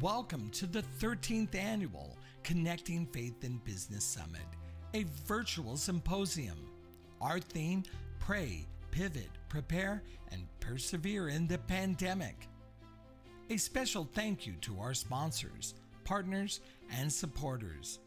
Welcome to the 13th Annual Connecting Faith and Business Summit, a virtual symposium. Our theme, Pray, Pivot, Prepare, and Persevere in the Pandemic. A special thank you to our sponsors, partners, and supporters.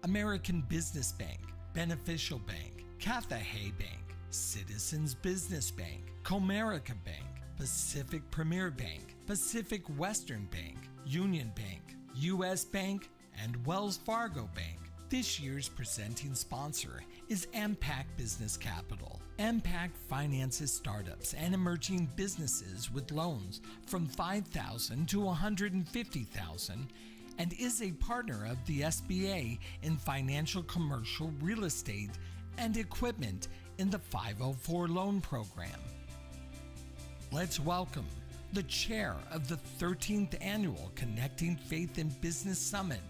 American Business Bank, Beneficial Bank, Cathay Bank, Citizens Business Bank, Comerica Bank, Pacific Premier Bank, Pacific Western Bank, Union Bank, U.S. Bank, and Wells Fargo Bank. This year's presenting sponsor is MPAC Business Capital. MPAC finances startups and emerging businesses with loans from $5,000 to $150,000 and is a partner of the SBA in financial commercial real estate and equipment in the 504 loan program. Let's welcome the chair of the 13th Annual Connecting Faith and Business Summit,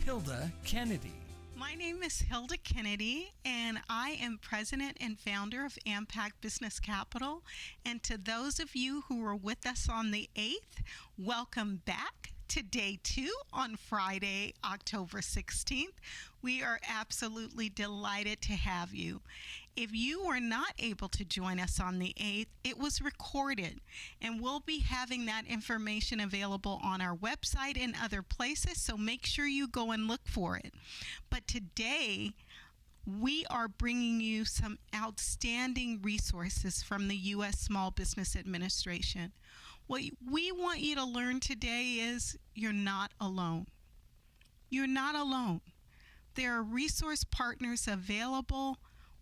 Hilda Kennedy. My name is Hilda Kennedy, and I am president and founder of MPAC Business Capital. And to those of you who were with us on the 8th, welcome back to day 2 on Friday, October 16th. We are absolutely delighted to have you. If you were not able to join us on the 8th, it was recorded, and we'll be having that information available on our website and other places, so make sure you go and look for it. But today, we are bringing you some outstanding resources from the U.S. Small Business Administration. What we want you to learn today is you're not alone. You're not alone. There are resource partners available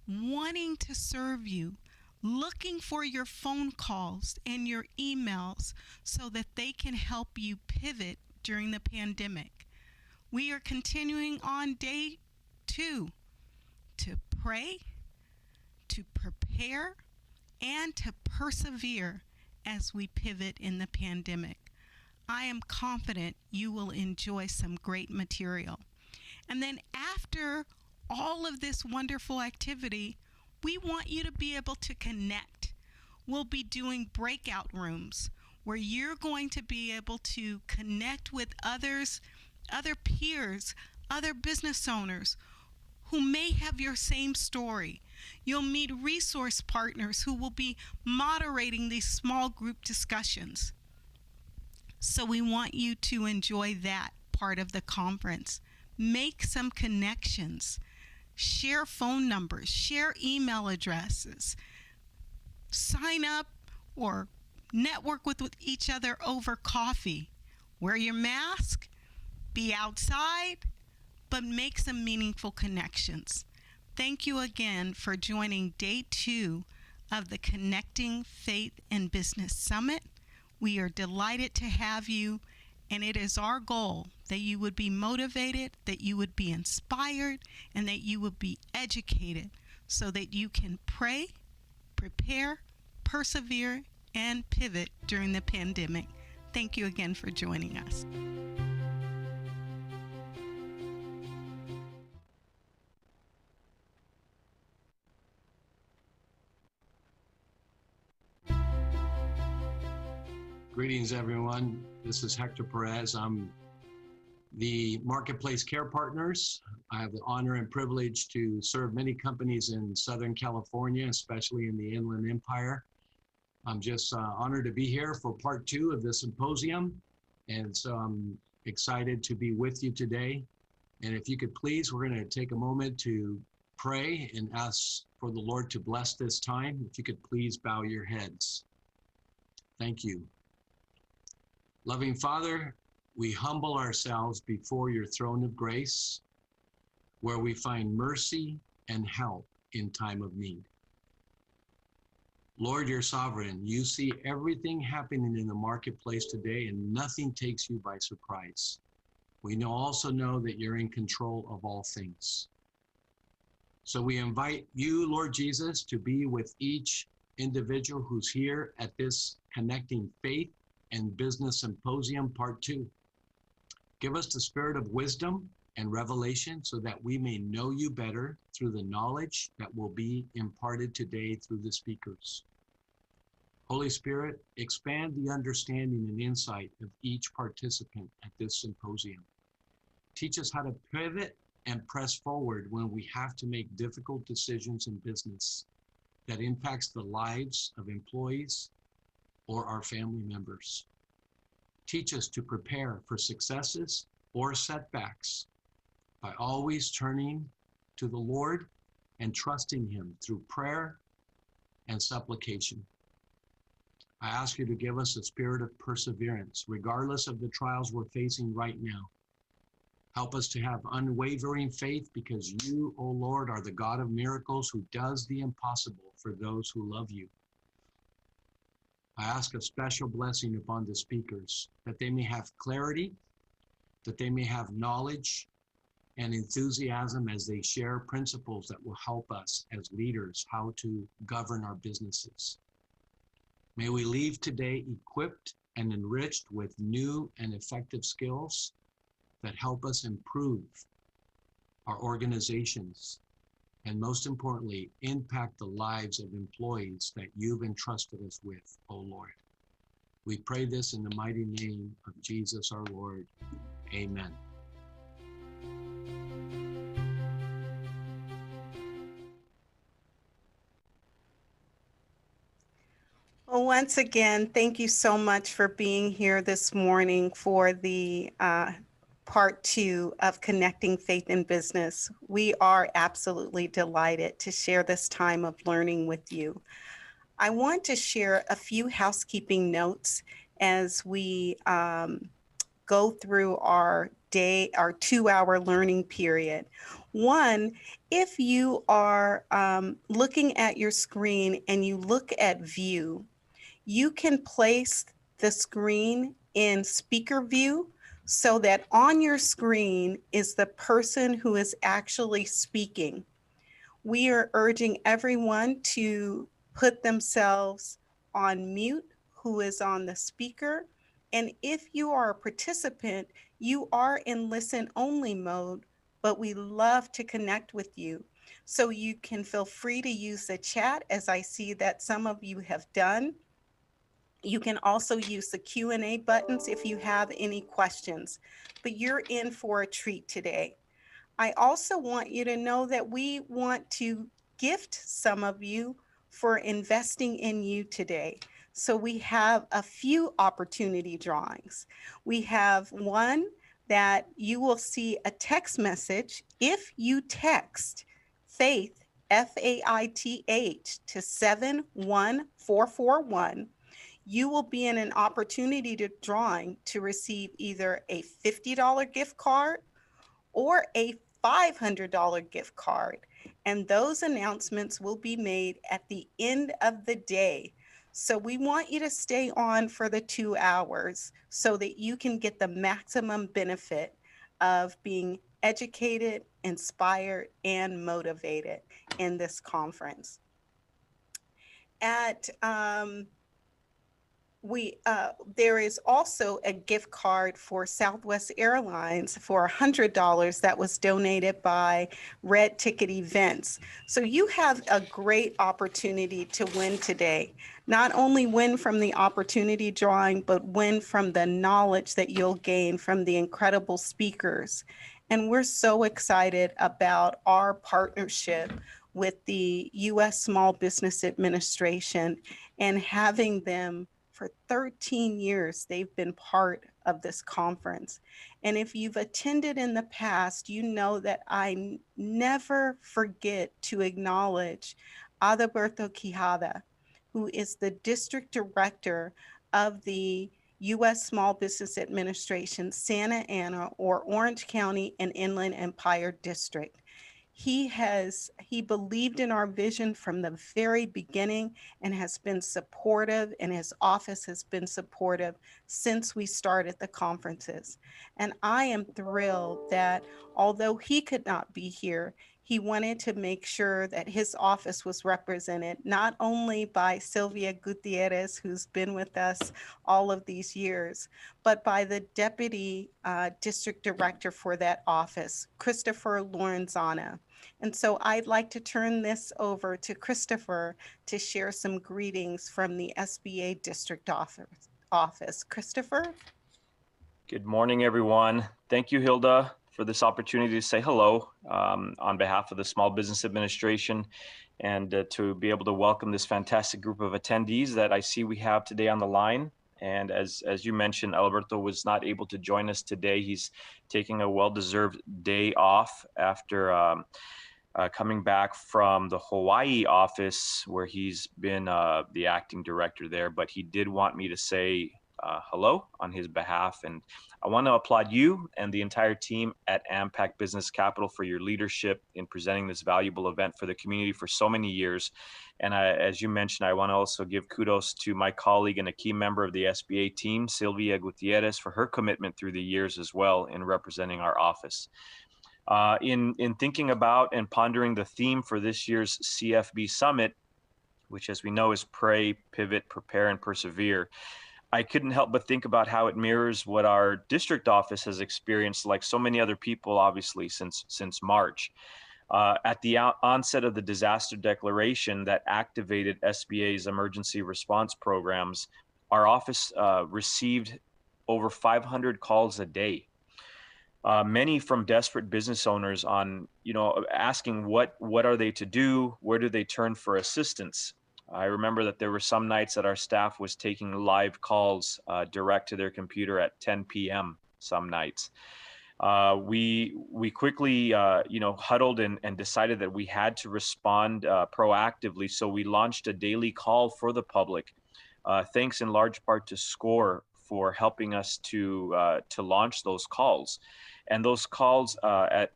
wanting to serve you, looking for your phone calls and your emails so that they can help you pivot during the pandemic. We are continuing on day 2 to pray, to prepare, and to persevere as we pivot in the pandemic. I am confident you will enjoy some great material. And then after all of this wonderful activity, we want you to be able to connect. We'll be doing breakout rooms where you're going to be able to connect with others, other peers, other business owners who may have your same story. You'll meet resource partners who will be moderating these small group discussions. So we want you to enjoy that part of the conference. Make some connections. Share phone numbers. Share email addresses. Sign up or network with each other over coffee. Wear your mask. Be outside. But make some meaningful connections. Thank you again for joining day 2 of the Connecting Faith and Business Summit. We are delighted to have you, and it is our goal that you would be motivated, that you would be inspired, and that you would be educated so that you can pray, prepare, persevere, and pivot during the pandemic. Thank you again for joining us. Greetings, everyone. This is Hector Perez. I'm the Marketplace Care Partners. I have the honor and privilege to serve many companies in Southern California, especially in the Inland Empire. I'm just honored to be here for part 2 of the symposium. And so I'm excited to be with you today. And if you could please, we're going to take a moment to pray and ask for the Lord to bless this time. If you could please bow your heads. Thank you. Loving Father, we humble ourselves before your throne of grace, where we find mercy and help in time of need. Lord, you're sovereign. You see everything happening in the marketplace today, and nothing takes you by surprise. We also know that you're in control of all things. So we invite you, Lord Jesus, to be with each individual who's here at this Connecting Faith and Business Symposium Part 2. Give us the spirit of wisdom and revelation so that we may know you better through the knowledge that will be imparted today through the speakers. Holy Spirit, expand the understanding and insight of each participant at this symposium. Teach us how to pivot and press forward when we have to make difficult decisions in business that impacts the lives of employees or our family members. Teach us to prepare for successes or setbacks by always turning to the Lord and trusting Him through prayer and supplication. I ask you to give us a spirit of perseverance, regardless of the trials we're facing right now. Help us to have unwavering faith because you, O Lord, are the God of miracles who does the impossible for those who love you. I ask a special blessing upon the speakers, that they may have clarity, that they may have knowledge and enthusiasm as they share principles that will help us as leaders how to govern our businesses. May we leave today equipped and enriched with new and effective skills that help us improve our organizations and, most importantly, impact the lives of employees that you've entrusted us with, O Lord. We pray this in the mighty name of Jesus our Lord. Amen. Well, once again, thank you so much for being here this morning for the part 2 of Connecting Faith and Business. We are absolutely delighted to share this time of learning with you. I want to share a few housekeeping notes as we go through our 2-hour learning period. One, if you are looking at your screen and you look at view, you can place the screen in speaker view so that on your screen is the person who is actually speaking. We are urging everyone to put themselves on mute who is on the speaker. And if you are a participant, you are in listen only mode, but we love to connect with you. So you can feel free to use the chat, as I see that some of you have done. You can also use the Q&A buttons if you have any questions, but you're in for a treat today. I also want you to know that we want to gift some of you for investing in you today. So we have a few opportunity drawings. We have one that you will see a text message. If you text FAITH, F-A-I-T-H, to 71441, you will be in an opportunity to drawing to receive either a $50 gift card or a $500 gift card. And those announcements will be made at the end of the day. So we want you to stay on for the 2 hours so that you can get the maximum benefit of being educated, inspired, and motivated in this conference. There is also a gift card for Southwest Airlines for $100 that was donated by Red Ticket Events. So you have a great opportunity to win today. Not only win from the opportunity drawing, but win from the knowledge that you'll gain from the incredible speakers. And we're so excited about our partnership with the U.S. Small Business Administration and having them for 13 years, they've been part of this conference. And if you've attended in the past, you know that I never forget to acknowledge Adalberto Quijada, who is the district director of the U.S. Small Business Administration, Santa Ana or Orange County and Inland Empire District. He believed in our vision from the very beginning and has been supportive, and his office has been supportive since we started the conferences. And I am thrilled that although he could not be here, he wanted to make sure that his office was represented not only by Sylvia Gutierrez, who's been with us all of these years, but by the deputy district director for that office, Christopher Lorenzana. And so I'd like to turn this over to Christopher to share some greetings from the SBA District Office. Christopher? Good morning, everyone. Thank you, Hilda, for this opportunity to say hello on behalf of the Small Business Administration and to be able to welcome this fantastic group of attendees that I see we have today on the line. And as you mentioned, Alberto was not able to join us today. He's taking a well-deserved day off after coming back from the Hawaii office where he's been the acting director there. But he did want me to say hello on his behalf. And I want to applaud you and the entire team at AMPAC Business Capital for your leadership in presenting this valuable event for the community for so many years. And as you mentioned, I want to also give kudos to my colleague and a key member of the SBA team, Sylvia Gutierrez, for her commitment through the years as well in representing our office. In thinking about and pondering the theme for this year's CFB Summit, which as we know is Pray, Pivot, Prepare, and Persevere, I couldn't help but think about how it mirrors what our district office has experienced, like so many other people, obviously, since March. At the onset of the disaster declaration that activated SBA's emergency response programs, our office received over 500 calls a day. Many from desperate business owners on, asking what are they to do, where do they turn for assistance. I remember that there were some nights that our staff was taking live calls direct to their computer at 10 p.m. some nights. We quickly, huddled and decided that we had to respond proactively. So we launched a daily call for the public, thanks in large part to SCORE for helping us to launch those calls. And those calls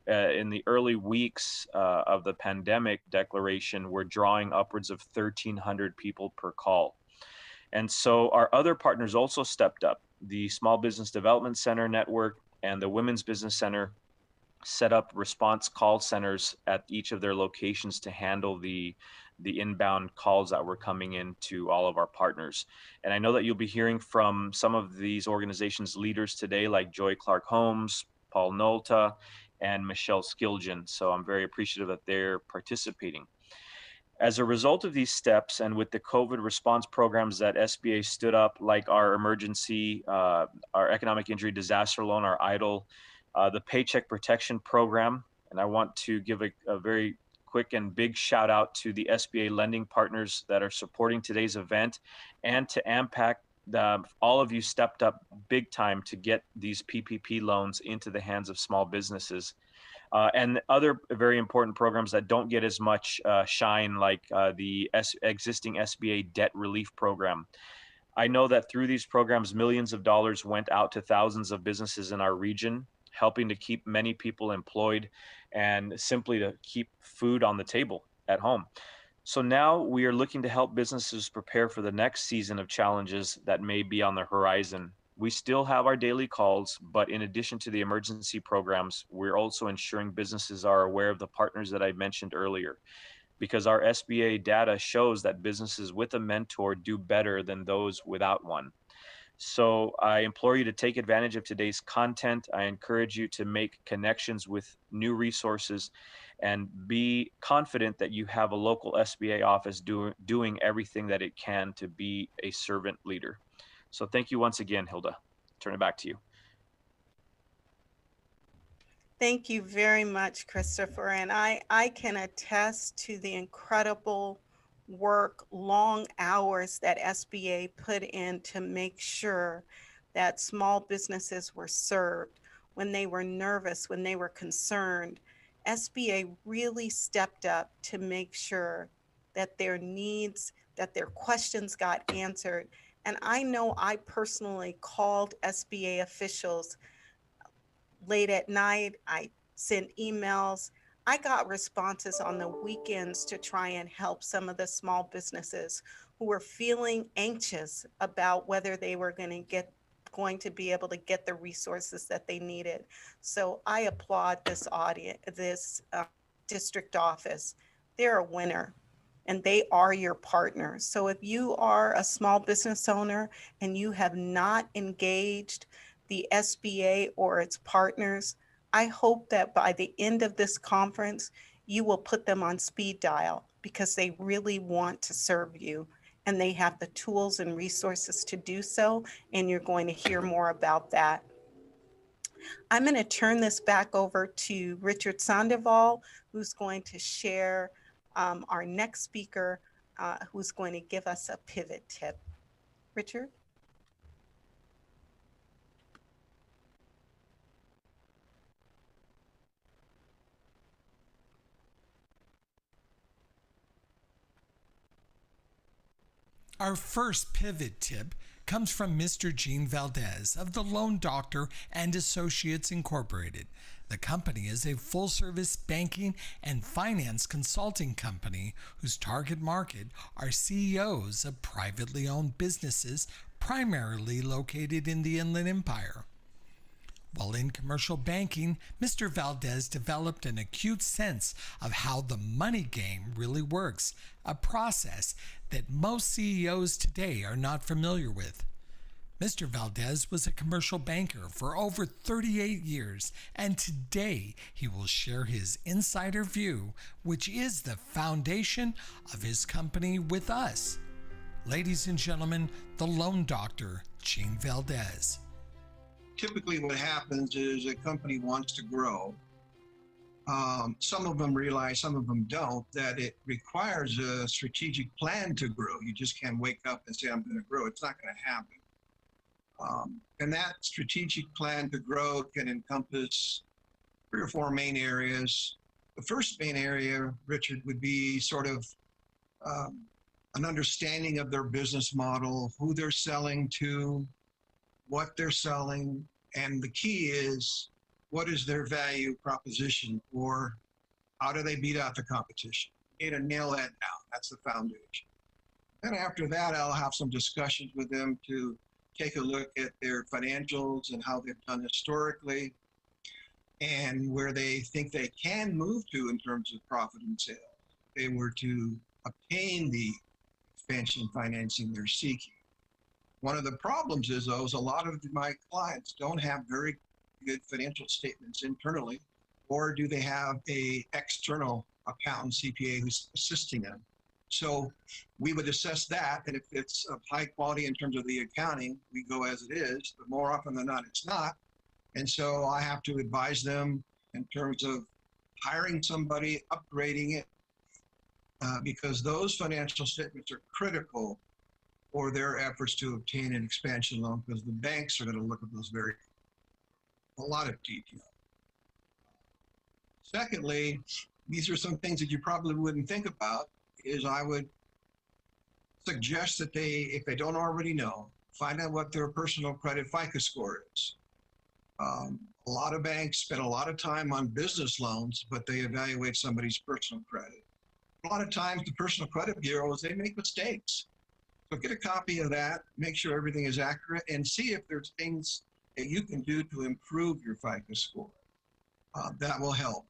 in the early weeks of the pandemic declaration were drawing upwards of 1,300 people per call. And so our other partners also stepped up. The Small Business Development Center Network and the Women's Business Center set up response call centers at each of their locations to handle the inbound calls that were coming in to all of our partners. And I know that you'll be hearing from some of these organizations' leaders today, like Joy Clark Holmes, Paul Nolta, and Michelle Skilgen. So I'm very appreciative that they're participating. As a result of these steps and with the COVID response programs that SBA stood up, like our emergency, our economic injury disaster loan, our EIDL, the Paycheck Protection Program, and I want to give a very quick and big shout out to the Sba Lending Partners that are supporting today's event, and to AMPAC. All of you stepped up big time to get these PPP loans into the hands of small businesses. And other very important programs that don't get as much shine, like the existing SBA debt relief program. I know that through these programs, millions of dollars went out to thousands of businesses in our region, helping to keep many people employed and simply to keep food on the table at home. So now we are looking to help businesses prepare for the next season of challenges that may be on the horizon. We still have our daily calls, but in addition to the emergency programs, we're also ensuring businesses are aware of the partners that I mentioned earlier, because our SBA data shows that businesses with a mentor do better than those without one. So I implore you to take advantage of today's content. I encourage you to make connections with new resources and be confident that you have a local SBA office doing everything that it can to be a servant leader. So thank you once again, Hilda. Turn it back to you. Thank you very much, Christopher. And I can attest to the incredible work, long hours that SBA put in to make sure that small businesses were served. When they were nervous, when they were concerned, SBA really stepped up to make sure that their needs, that their questions got answered. And I know I personally called SBA officials late at night. I sent emails. I got responses on the weekends to try and help some of the small businesses who were feeling anxious about whether they were going to be able to get the resources that they needed. So I applaud this district office. They're a winner, and they are your partners. So if you are a small business owner and you have not engaged the SBA or its partners, I hope that by the end of this conference, you will put them on speed dial because they really want to serve you and they have the tools and resources to do so. And you're going to hear more about that. I'm going to turn this back over to Richard Sandoval, who's going to share our next speaker, who's going to give us a pivot tip. Richard? Our first pivot tip comes from Mr. Gene Valdez of the Loan Doctor and Associates Incorporated. The company is a full-service banking and finance consulting company whose target market are CEOs of privately owned businesses primarily located in the Inland Empire. While in commercial banking, Mr. Valdez developed an acute sense of how the money game really works, a process that most CEOs today are not familiar with. Mr. Valdez was a commercial banker for over 38 years, and today he will share his insider view, which is the foundation of his company, with us. Ladies and gentlemen, the Loan Doctor, Gene Valdez. Typically what happens is a company wants to grow. Some of them realize, some of them don't, that it requires a strategic plan to grow. You just can't wake up and say, I'm going to grow. It's not going to happen. And that strategic plan to grow can encompass 3 or 4 main areas. The first main area, Richard, would be sort of an understanding of their business model, who they're selling to, what they're selling, and the key is, what is their value proposition, or how do they beat out the competition? You need to nail that down. That's the foundation. Then after that, I'll have some discussions with them to take a look at their financials and how they've done historically and where they think they can move to in terms of profit and sales. If they were to obtain the expansion financing they're seeking. One of the problems is, though, is a lot of my clients don't have very good financial statements internally, or do they have a external accountant, CPA, who's assisting them? So we would assess that, and if it's of high quality in terms of the accounting, we go as it is, but more often than not, it's not. And so I have to advise them in terms of hiring somebody, upgrading it, because those financial statements are critical for their efforts to obtain an expansion loan, because the banks are going to look at those a lot of detail. Secondly, these are some things that you probably wouldn't think about, is I would suggest that they, if they don't already know, find out what their personal credit FICO score is. A lot of banks spend a lot of time on business loans, but they evaluate somebody's personal credit. A lot of times the personal credit bureaus, they make mistakes. So get a copy of that, make sure everything is accurate, and see if there's things that you can do to improve your FICO score. That will help.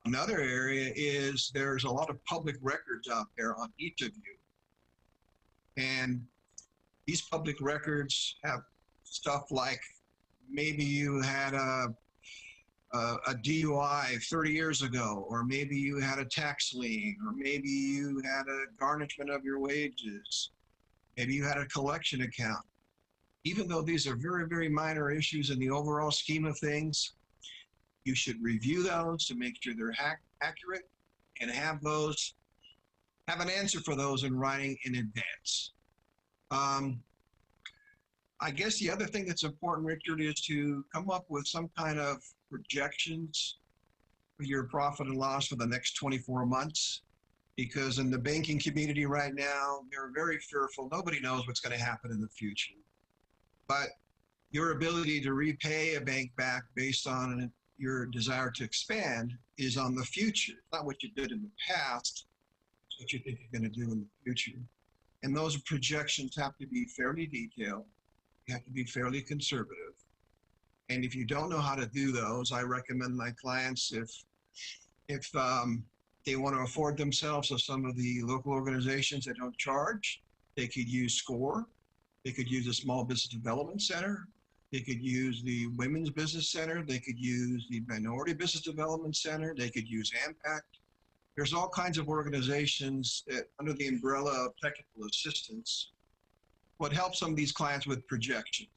Another area is there's a lot of public records out there on each of you. And these public records have stuff like maybe you had a DUI 30 years ago, or maybe you had a tax lien, or maybe you had a garnishment of your wages. Maybe you had a collection account. Even though these are very, very minor issues in the overall scheme of things, you should review those to make sure they're accurate and have an answer for those in writing in advance. I guess the other thing that's important, Richard, is to come up with some kind of projections for your profit and loss for the next 24 months. Because in the banking community right now, they're very fearful. Nobody knows what's going to happen in the future. But your ability to repay a bank back based on your desire to expand is on the future. It's not what you did in the past, it's what you think you're going to do in the future. And those projections have to be fairly detailed. You have to be fairly conservative. And if you don't know how to do those, I recommend my clients, if they want to afford themselves of some of the local organizations that don't charge, they could use SCORE. They could use a Small Business Development Center. They could use the Women's Business Center. They could use the Minority Business Development Center. They could use AMPACT. There's all kinds of organizations that, under the umbrella of technical assistance, would help some of these clients with projections.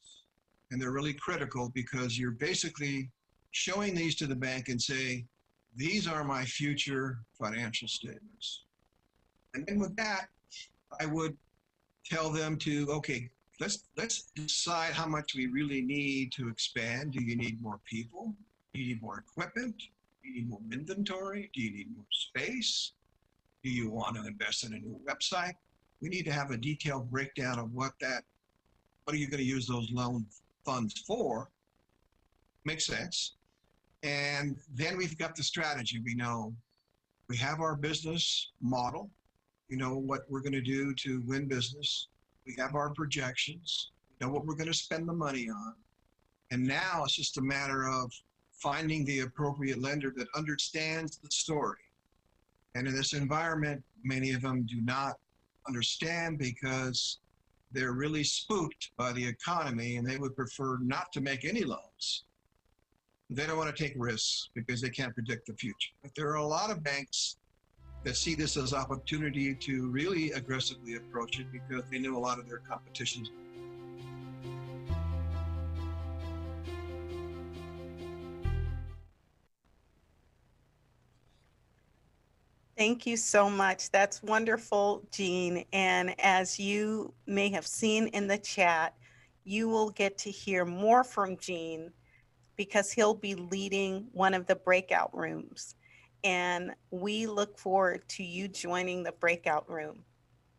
And they're really critical because you're basically showing these to the bank and say, these are my future financial statements. And then with that, I would tell them to, okay, let's decide how much we really need to expand. Do you need more people? Do you need more equipment? Do you need more inventory? Do you need more space? Do you want to invest in a new website? We need to have a detailed breakdown of what are you going to use those loan funds for? Makes sense. And then we've got the strategy. We know we have our business model. We know what we're going to do to win business. We have our projections. We know what we're going to spend the money on. And now it's just a matter of finding the appropriate lender that understands the story. And in this environment, many of them do not understand because they're really spooked by the economy and they would prefer not to make any loans. They don't want to take risks because they can't predict the future. But there are a lot of banks that see this as opportunity to really aggressively approach it because they know a lot of their competition. Thank you so much. That's wonderful, Jean. And as you may have seen in the chat, you will get to hear more from Jean because he'll be leading one of the breakout rooms. And we look forward to you joining the breakout room.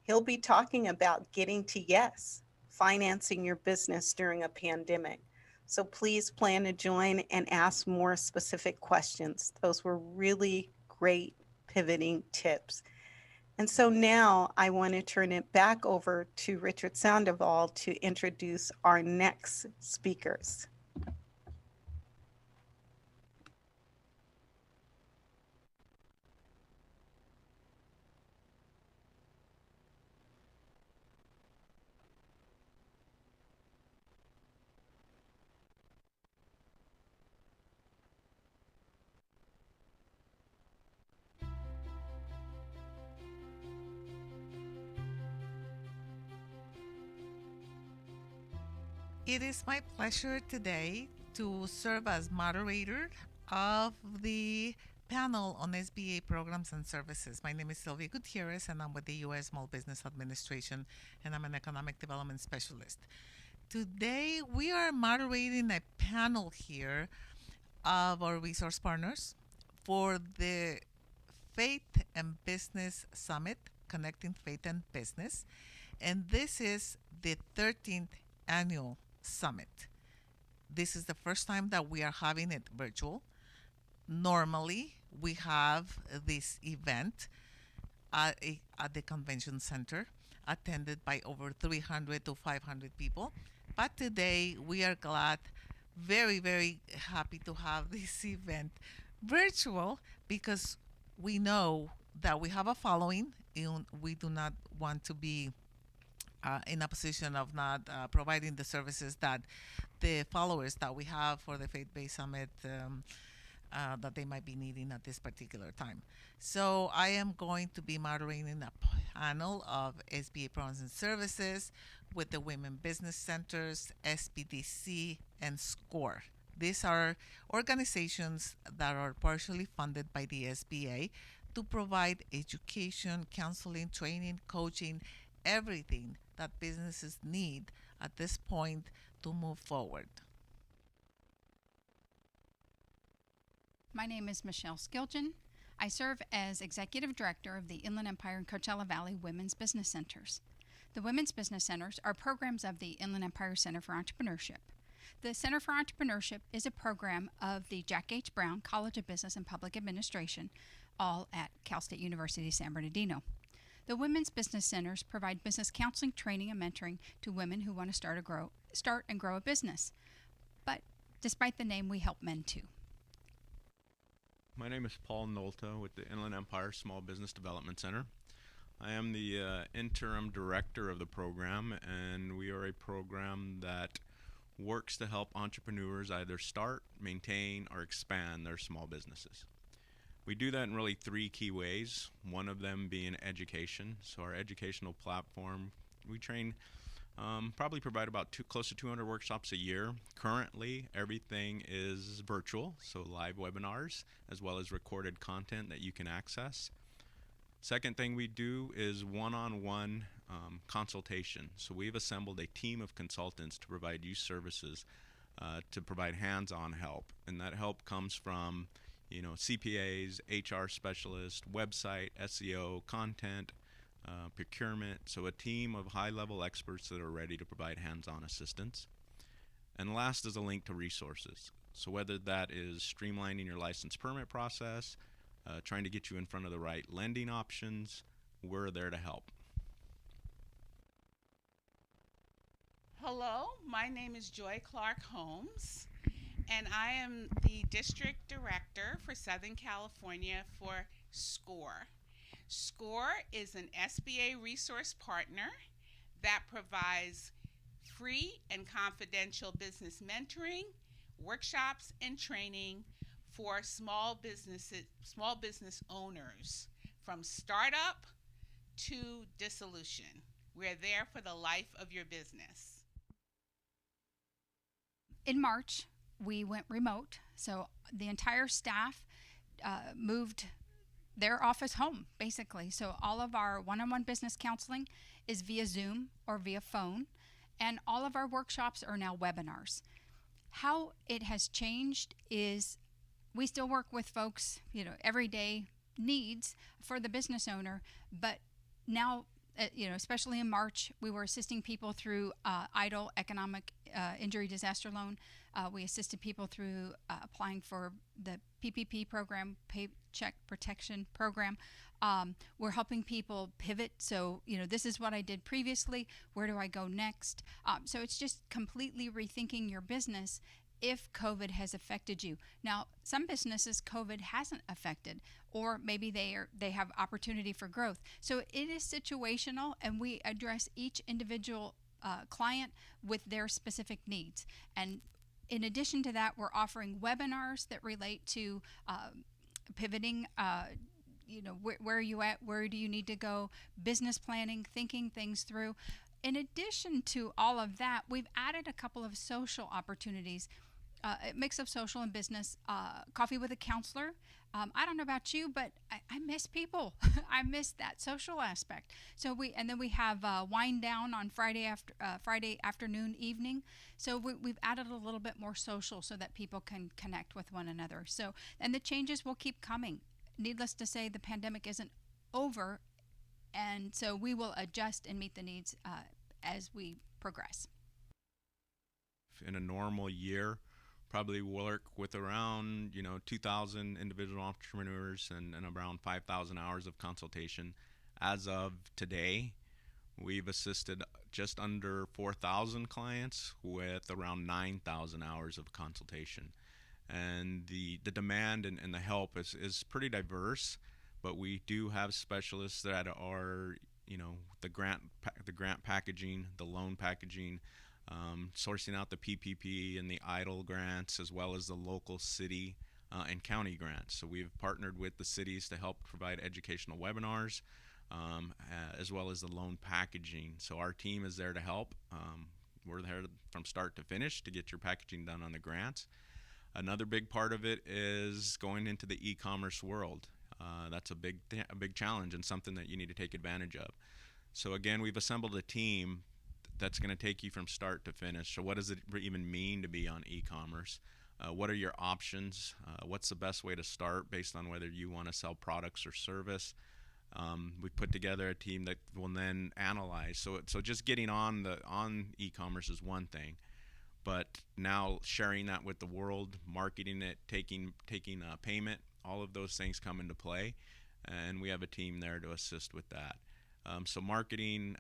He'll be talking about getting to yes, financing your business during a pandemic. So please plan to join and ask more specific questions. Those were really great pivoting tips. And so now I want to turn it back over to Richard Sandoval to introduce our next speakers. It is my pleasure today to serve as moderator of the panel on SBA programs and services. My name is Sylvia Gutierrez and I'm with the U.S. Small Business Administration and I'm an economic development specialist. Today we are moderating a panel here of our resource partners for the Faith and Business Summit, Connecting Faith and Business. And this is the 13th annual summit. This is the first time that we are having it virtual. Normally, we have this event at the convention center, attended by over 300 to 500 people. But today, we are glad, very, very happy to have this event virtual because we know that we have a following. And we do not want to be in a position of not providing the services that the followers that we have for the Faith-Based Summit that they might be needing at this particular time. So I am going to be moderating a panel of SBA programs and services with the Women Business Centers, SBDC, and SCORE. These are organizations that are partially funded by the SBA to provide education, counseling, training, coaching, everything that businesses need at this point to move forward. My name is Michelle Skilgen. I serve as Executive Director of the Inland Empire and Coachella Valley Women's Business Centers. The Women's Business Centers are programs of the Inland Empire Center for Entrepreneurship. The Center for Entrepreneurship is a program of the Jack H. Brown College of Business and Public Administration, all at Cal State University San Bernardino. The Women's Business Centers provide business counseling, training, and mentoring to women who want to start and grow a business. But despite the name, we help men too. My name is Paul Nolta with the Inland Empire Small Business Development Center. I am the interim director of the program, and we are a program that works to help entrepreneurs either start, maintain, or expand their small businesses. We do that in really three key ways, one of them being education. So our educational platform, we train, probably provide about close to 200 workshops a year. Currently, everything is virtual, so live webinars, as well as recorded content that you can access. Second thing we do is one-on-one consultation. So we've assembled a team of consultants to provide you services, to provide hands-on help. And that help comes from CPAs, HR specialists, website, SEO, content, procurement. So a team of high-level experts that are ready to provide hands-on assistance. And last is a link to resources. So whether that is streamlining your license permit process, trying to get you in front of the right lending options, we're there to help. Hello, my name is Joy Clark Holmes, and I am the District Director for Southern California for SCORE. SCORE is an SBA resource partner that provides free and confidential business mentoring, workshops, and training for small business owners from startup to dissolution. We're there for the life of your business. In March, we went remote, so the entire staff moved their office home, basically. So all of our one-on-one business counseling is via Zoom or via phone, and all of our workshops are now webinars. How it has changed is we still work with folks, everyday needs for the business owner, but now, especially in March, we were assisting people through EIDL, Economic Injury Disaster Loan. We assisted people through applying for the PPP program, Paycheck Protection Program. We're helping people pivot. So, this is what I did previously. Where do I go next? So it's just completely rethinking your business if COVID has affected you. Now, some businesses COVID hasn't affected, or maybe they have opportunity for growth. So it is situational, and we address each individual client with their specific needs. And in addition to that, we're offering webinars that relate to pivoting, where are you at, where do you need to go, business planning, thinking things through. In addition to all of that, we've added a couple of social opportunities, a mix of social and business, coffee with a counselor. I don't know about you, but I miss people. I miss that social aspect. So we have wind down on Friday afternoon, evening. So we've added a little bit more social so that people can connect with one another. So, and the changes will keep coming. Needless to say, the pandemic isn't over, and so we will adjust and meet the needs as we progress. In a normal year, probably work with around 2,000 individual entrepreneurs and around 5,000 hours of consultation. As of today, we've assisted just under 4,000 clients with around 9,000 hours of consultation. And the demand and the help is pretty diverse, but we do have specialists that are the grant packaging, the loan packaging, sourcing out the PPP and the EIDL grants, as well as the local city and county grants. So we've partnered with the cities to help provide educational webinars, as well as the loan packaging. So our team is there to help. We're there from start to finish to get your packaging done on the grants. Another big part of it is going into the e-commerce world. That's a big challenge and something that you need to take advantage of. So again, we've assembled a team that's going to take you from start to finish. So what does it even mean to be on e-commerce? What are your options? What's the best way to start based on whether you want to sell products or service? We've put together a team that will then analyze. So just getting on e-commerce is one thing, but now sharing that with the world, marketing it, taking payment, all of those things come into play, and we have a team there to assist with that. So marketing,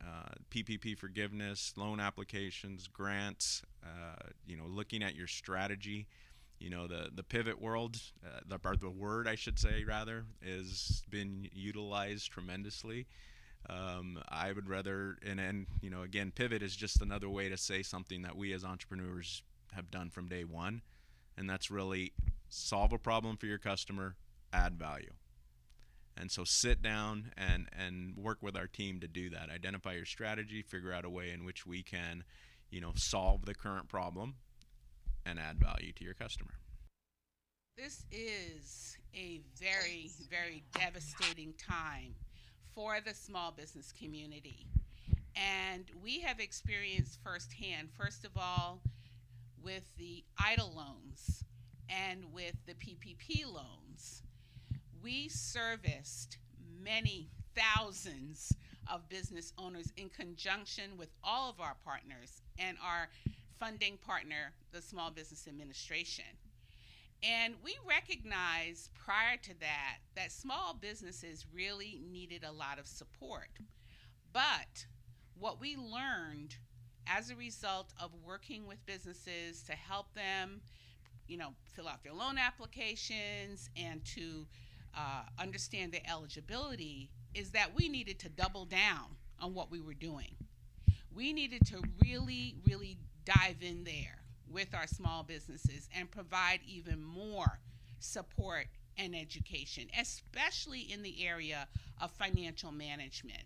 PPP forgiveness, loan applications, grants, looking at your strategy, the pivot world, the word I should say rather, has been utilized tremendously. I would rather, and again, pivot is just another way to say something that we as entrepreneurs have done from day one, and that's really solve a problem for your customer, add value. And so sit down and work with our team to do that. Identify your strategy, figure out a way in which we can, solve the current problem and add value to your customer. This is a very, very devastating time for the small business community. And we have experienced firsthand, first of all, with the EIDL loans and with the PPP loans. We serviced many thousands of business owners in conjunction with all of our partners and our funding partner, the Small Business Administration. And we recognized prior to that small businesses really needed a lot of support. But what we learned as a result of working with businesses to help them, fill out their loan applications and to understand their eligibility is that we needed to double down on what we were doing. We needed to really, really dive in there with our small businesses and provide even more support and education, especially in the area of financial management.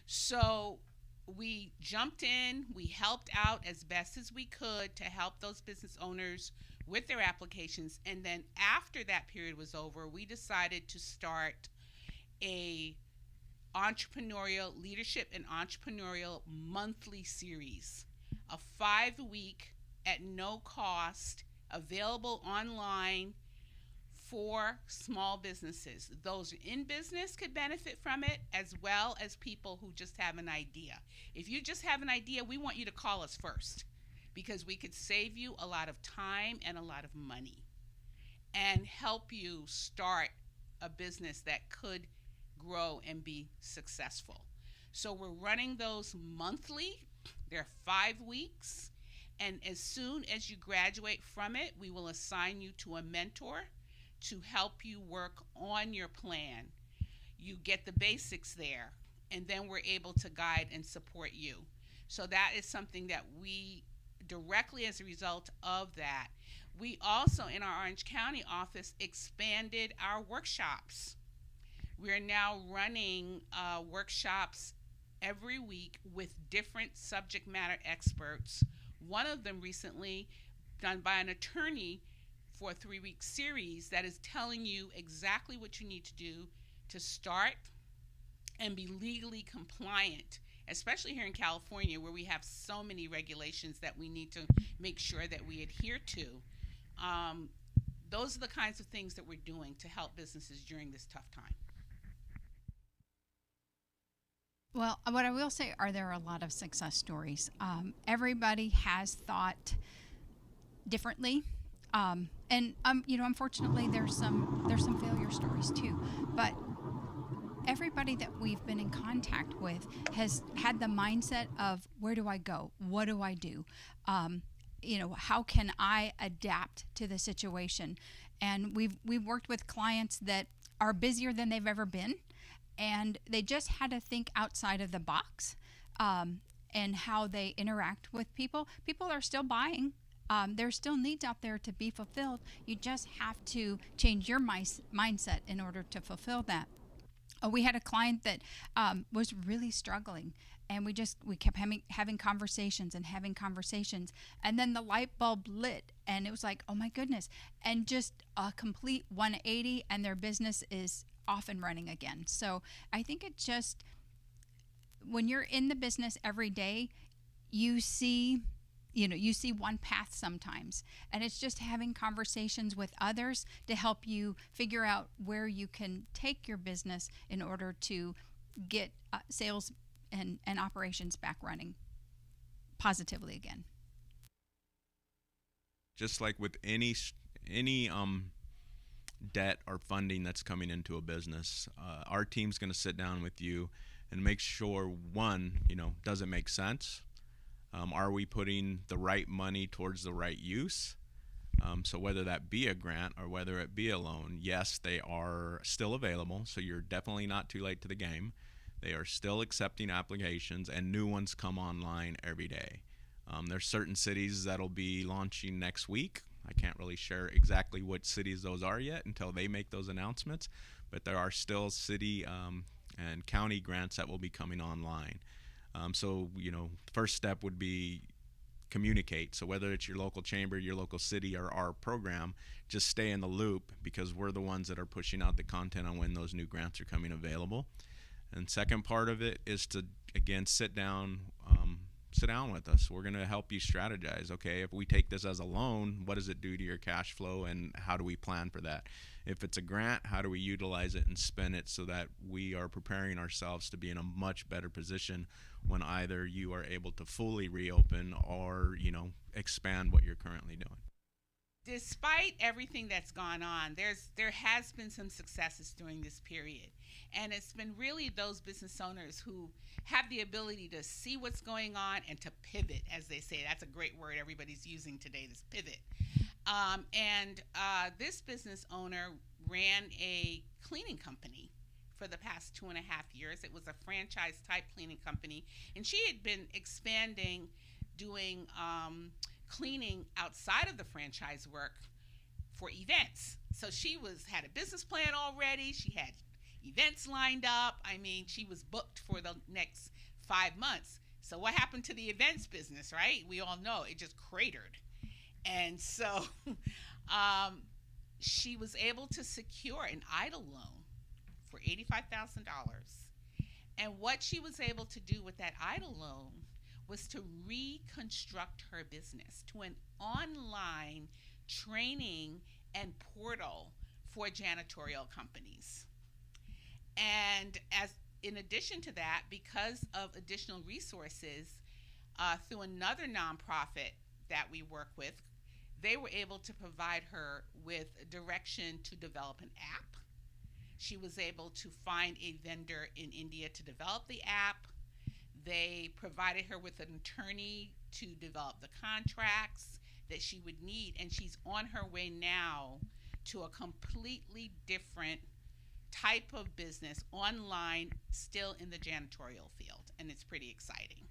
So we jumped in, we helped out as best as we could to help those business owners with their applications. And then after that period was over, we decided to start a entrepreneurial leadership and entrepreneurial monthly series, a 5-week at no cost, available online for small businesses. Those in business could benefit from it, as well as people who just have an idea. If you just have an idea, we want you to call us first, because we could save you a lot of time and a lot of money and help you start a business that could grow and be successful. So we're running those monthly. They're 5 weeks. And as soon as you graduate from it, we will assign you to a mentor to help you work on your plan. You get the basics there, and then we're able to guide and support you. So that is something that we directly, as a result of that, we also in our Orange County office expanded our workshops. We're now running workshops every week with different subject matter experts. One of them recently done by an attorney for a 3-week series that is telling you exactly what you need to do to start and be legally compliant, especially here in California, where we have so many regulations that we need to make sure that we adhere to. Those are the kinds of things that we're doing to help businesses during this tough time. Well, what I will say are there are a lot of success stories. Everybody has thought differently, and unfortunately, there's some failure stories too. But everybody that we've been in contact with has had the mindset of, where do I go? What do I do? How can I adapt to the situation? And we've worked with clients that are busier than they've ever been. And they just had to think outside of the box and how they interact with people. People are still buying. There's still needs out there to be fulfilled. You just have to change your mindset in order to fulfill that. We had a client that was really struggling, and we kept having conversations, and then the light bulb lit, and it was like, oh my goodness, and just a complete 180, and their business is off and running again. So I think it just, when you're in the business every day, you see one path sometimes, and it's just having conversations with others to help you figure out where you can take your business in order to get sales and operations back running positively again. Just like with any debt or funding that's coming into a business, our team's going to sit down with you and make sure, one, does it make sense? Are we putting the right money towards the right use? So whether that be a grant or whether it be a loan, yes, they are still available. So you're definitely not too late to the game. They are still accepting applications, and new ones come online every day. There's certain cities that'll be launching next week. I can't really share exactly what cities those are yet until they make those announcements, but there are still city and county grants that will be coming online. So, first step would be communicate. So whether it's your local chamber, your local city, or our program, just stay in the loop, because we're the ones that are pushing out the content on when those new grants are coming available. And second part of it is to, again, sit down with us. We're going to help you strategize. Okay, if we take this as a loan, what does it do to your cash flow, and how do we plan for that? If it's a grant, how do we utilize it and spend it so that we are preparing ourselves to be in a much better position when either you are able to fully reopen or, expand what you're currently doing. Despite everything that's gone on, there has been some successes during this period. And it's been really those business owners who have the ability to see what's going on and to pivot, as they say. That's a great word everybody's using today, this pivot. This business owner ran a cleaning company for the past 2.5 years. It was a franchise type cleaning company, and she had been expanding, doing cleaning outside of the franchise work for events. So she had a business plan already. She had events lined up. I mean, she was booked for the next 5 months. So what happened to the events business, right? We all know it just cratered. And so she was able to secure an EIDL loan for $85,000. And what she was able to do with that EIDL loan was to reconstruct her business to an online training and portal for janitorial companies. And in addition to that, because of additional resources through another nonprofit that we work with, they were able to provide her with direction to develop an app. She was able to find a vendor in India to develop the app. They provided her with an attorney to develop the contracts that she would need, and she's on her way now to a completely different type of business online, still in the janitorial field, and it's pretty exciting.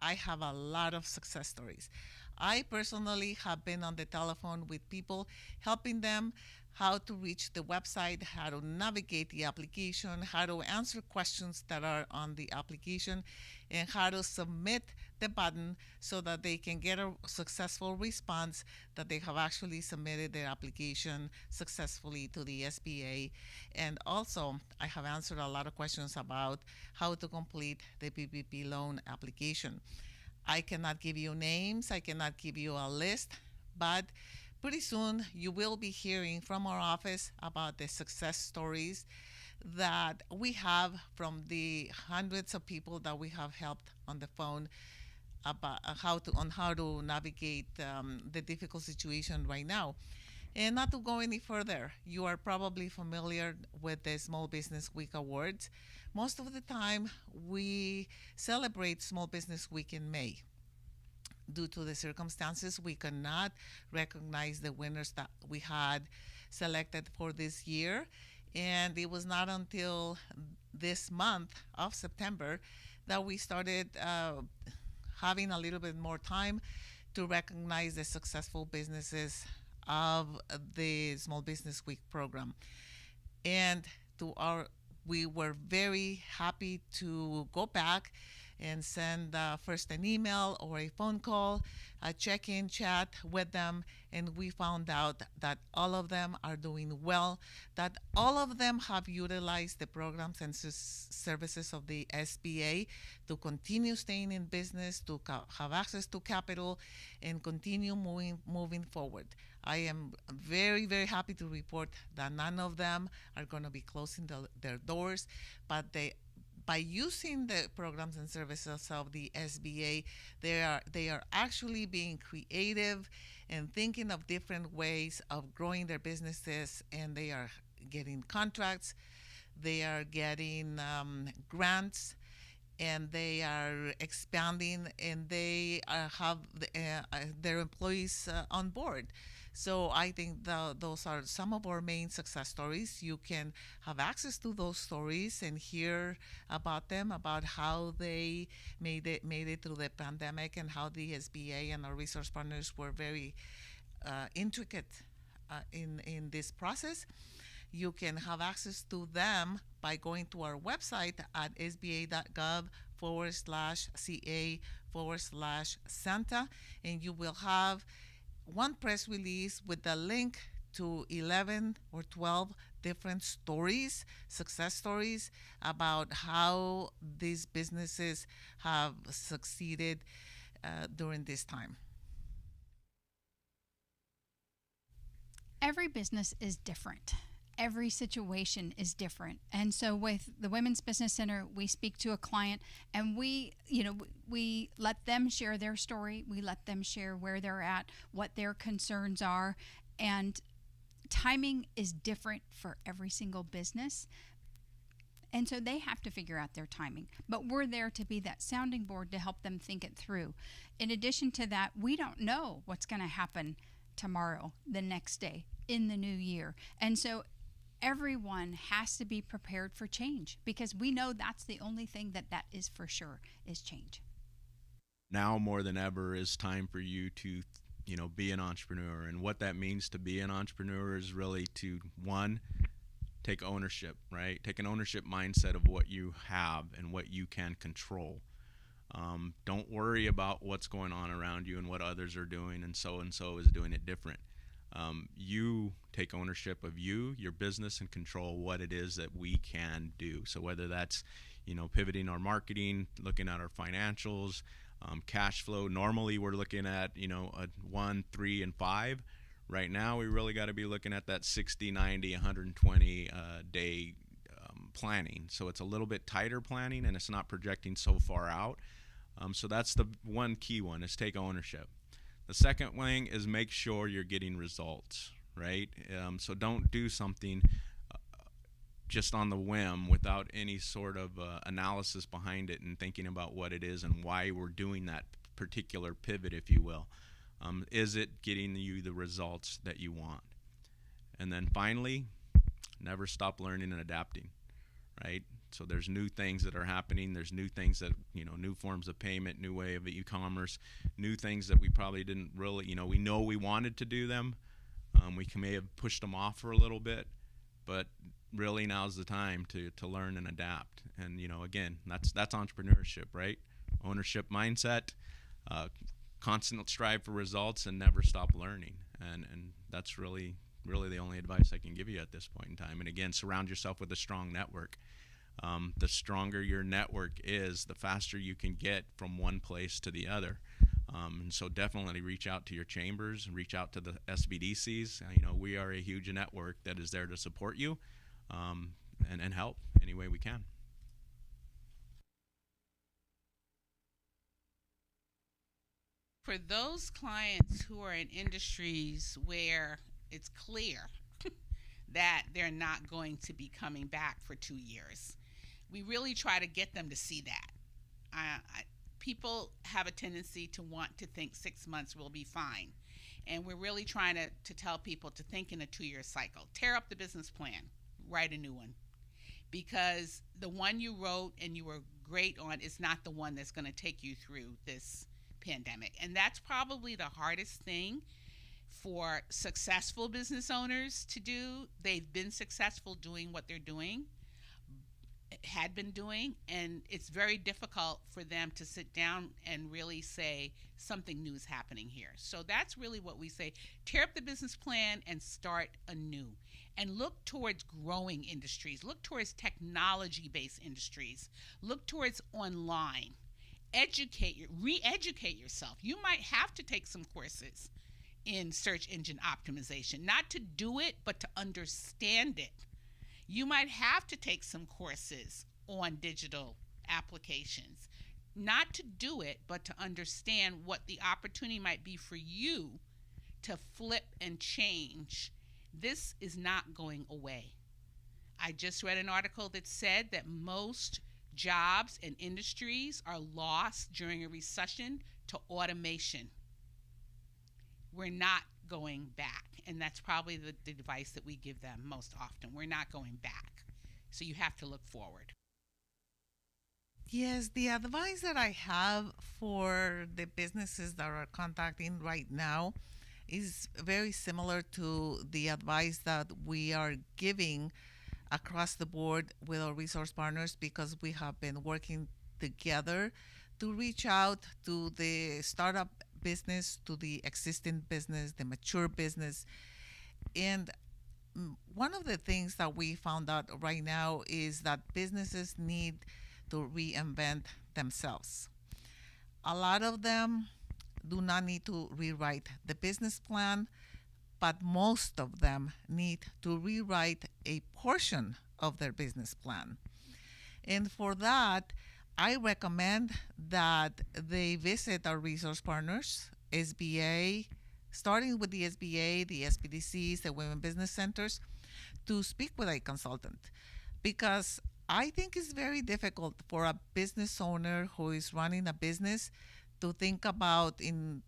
I have a lot of success stories. I personally have been on the telephone with people, helping them how to reach the website, how to navigate the application, how to answer questions that are on the application, and how to submit the button so that they can get a successful response that they have actually submitted their application successfully to the SBA. And also, I have answered a lot of questions about how to complete the PPP loan application. I cannot give you names, I cannot give you a list, but pretty soon you will be hearing from our office about the success stories that we have from the hundreds of people that we have helped on the phone about how to navigate the difficult situation right now. And not to go any further, you are probably familiar with the Small Business Week Awards. Most of the time, we celebrate Small Business Week in May. Due to the circumstances, we cannot recognize the winners that we had selected for this year. And it was not until this month of September that we started having a little bit more time to recognize the successful businesses of the Small Business Week program. And we were very happy to go back and send first an email or a phone call, a check-in chat with them, and we found out that all of them are doing well, that all of them have utilized the programs and services of the SBA to continue staying in business, to have access to capital, and continue moving forward. I am very, very happy to report that none of them are going to be closing their doors, but by using the programs and services of the SBA, they are actually being creative and thinking of different ways of growing their businesses, and they are getting contracts, they are getting grants, and they are expanding, and they have their employees on board. So I think those are some of our main success stories. You can have access to those stories and hear about them, about how they made it through the pandemic, and how the SBA and our resource partners were very intricate in this process. You can have access to them by going to our website at sba.gov/ca/Santa, and you will have one press release with the link to 11 or 12 different stories, success stories, about how these businesses have succeeded during this time. Every business is different. Every situation is different. And so with the Women's Business Center, we speak to a client and we let them share their story. We let them share where they're at, what their concerns are. And timing is different for every single business. And so they have to figure out their timing. But we're there to be that sounding board to help them think it through. In addition to that, we don't know what's going to happen tomorrow, the next day, in the new year. And so everyone has to be prepared for change, because we know that's the only thing that is for sure, is change. Now more than ever is time for you to, be an entrepreneur. And what that means to be an entrepreneur is really to, one, take ownership, right? Take an ownership mindset of what you have and what you can control. Don't worry about what's going on around you and what others are doing and so is doing it different. You take ownership of your business, and control what it is that we can do. So whether that's, pivoting our marketing, looking at our financials, cash flow. Normally we're looking at, a 1, 3, and 5. Right now we really got to be looking at that 60, 90, 120 day planning. So it's a little bit tighter planning, and it's not projecting so far out. So that's the one key one, is take ownership. The second thing is make sure you're getting results, right? So don't do something just on the whim without any sort of analysis behind it and thinking about what it is and why we're doing that particular pivot, if you will. Is it getting you the results that you want? And then finally, never stop learning and adapting, right? So there's new things that are happening. There's new things that, new forms of payment, new way of e-commerce, new things that we probably didn't really, we know we wanted to do them. We may have pushed them off for a little bit, but really now's the time to learn and adapt. And, again, that's entrepreneurship, right? Ownership mindset, constant strive for results, and never stop learning. And that's really the only advice I can give you at this point in time. And again, surround yourself with a strong network. The stronger your network is, the faster you can get from one place to the other. And so definitely reach out to your chambers, reach out to the SBDCs. We are a huge network that is there to support you and help any way we can. For those clients who are in industries where it's clear that they're not going to be coming back for 2 years, we really try to get them to see that. People have a tendency to want to think 6 months will be fine. And we're really trying to tell people to think in a 2-year cycle. Tear up the business plan, write a new one. Because the one you wrote and you were great on is not the one that's going to take you through this pandemic. And that's probably the hardest thing for successful business owners to do. They've been successful doing what they're doing, had been doing, and it's very difficult for them to sit down and really say something new is happening here. So that's really what we say. Tear up the business plan and start anew, and look towards growing industries, look towards technology-based industries, look towards online. Re-educate yourself. You might have to take some courses in search engine optimization, not to do it, but to understand it. You might have to take some courses on digital applications, not to do it, but to understand what the opportunity might be for you to flip and change. This is not going away. I just read an article that said that most jobs and industries are lost during a recession to automation. We're not going back. And that's probably the advice that we give them most often. We're not going back. So you have to look forward. Yes, the advice that I have for the businesses that are contacting right now is very similar to the advice that we are giving across the board with our resource partners, because we have been working together to reach out to the startup business, to the existing business, the mature business. And one of the things that we found out right now is that businesses need to reinvent themselves. A lot of them do not need to rewrite the business plan, but most of them need to rewrite a portion of their business plan. And for that, I recommend that they visit our resource partners, SBA, starting with the SBA, the SBDCs, the Women Business Centers, to speak with a consultant. Because I think it's very difficult for a business owner who is running a business to think about in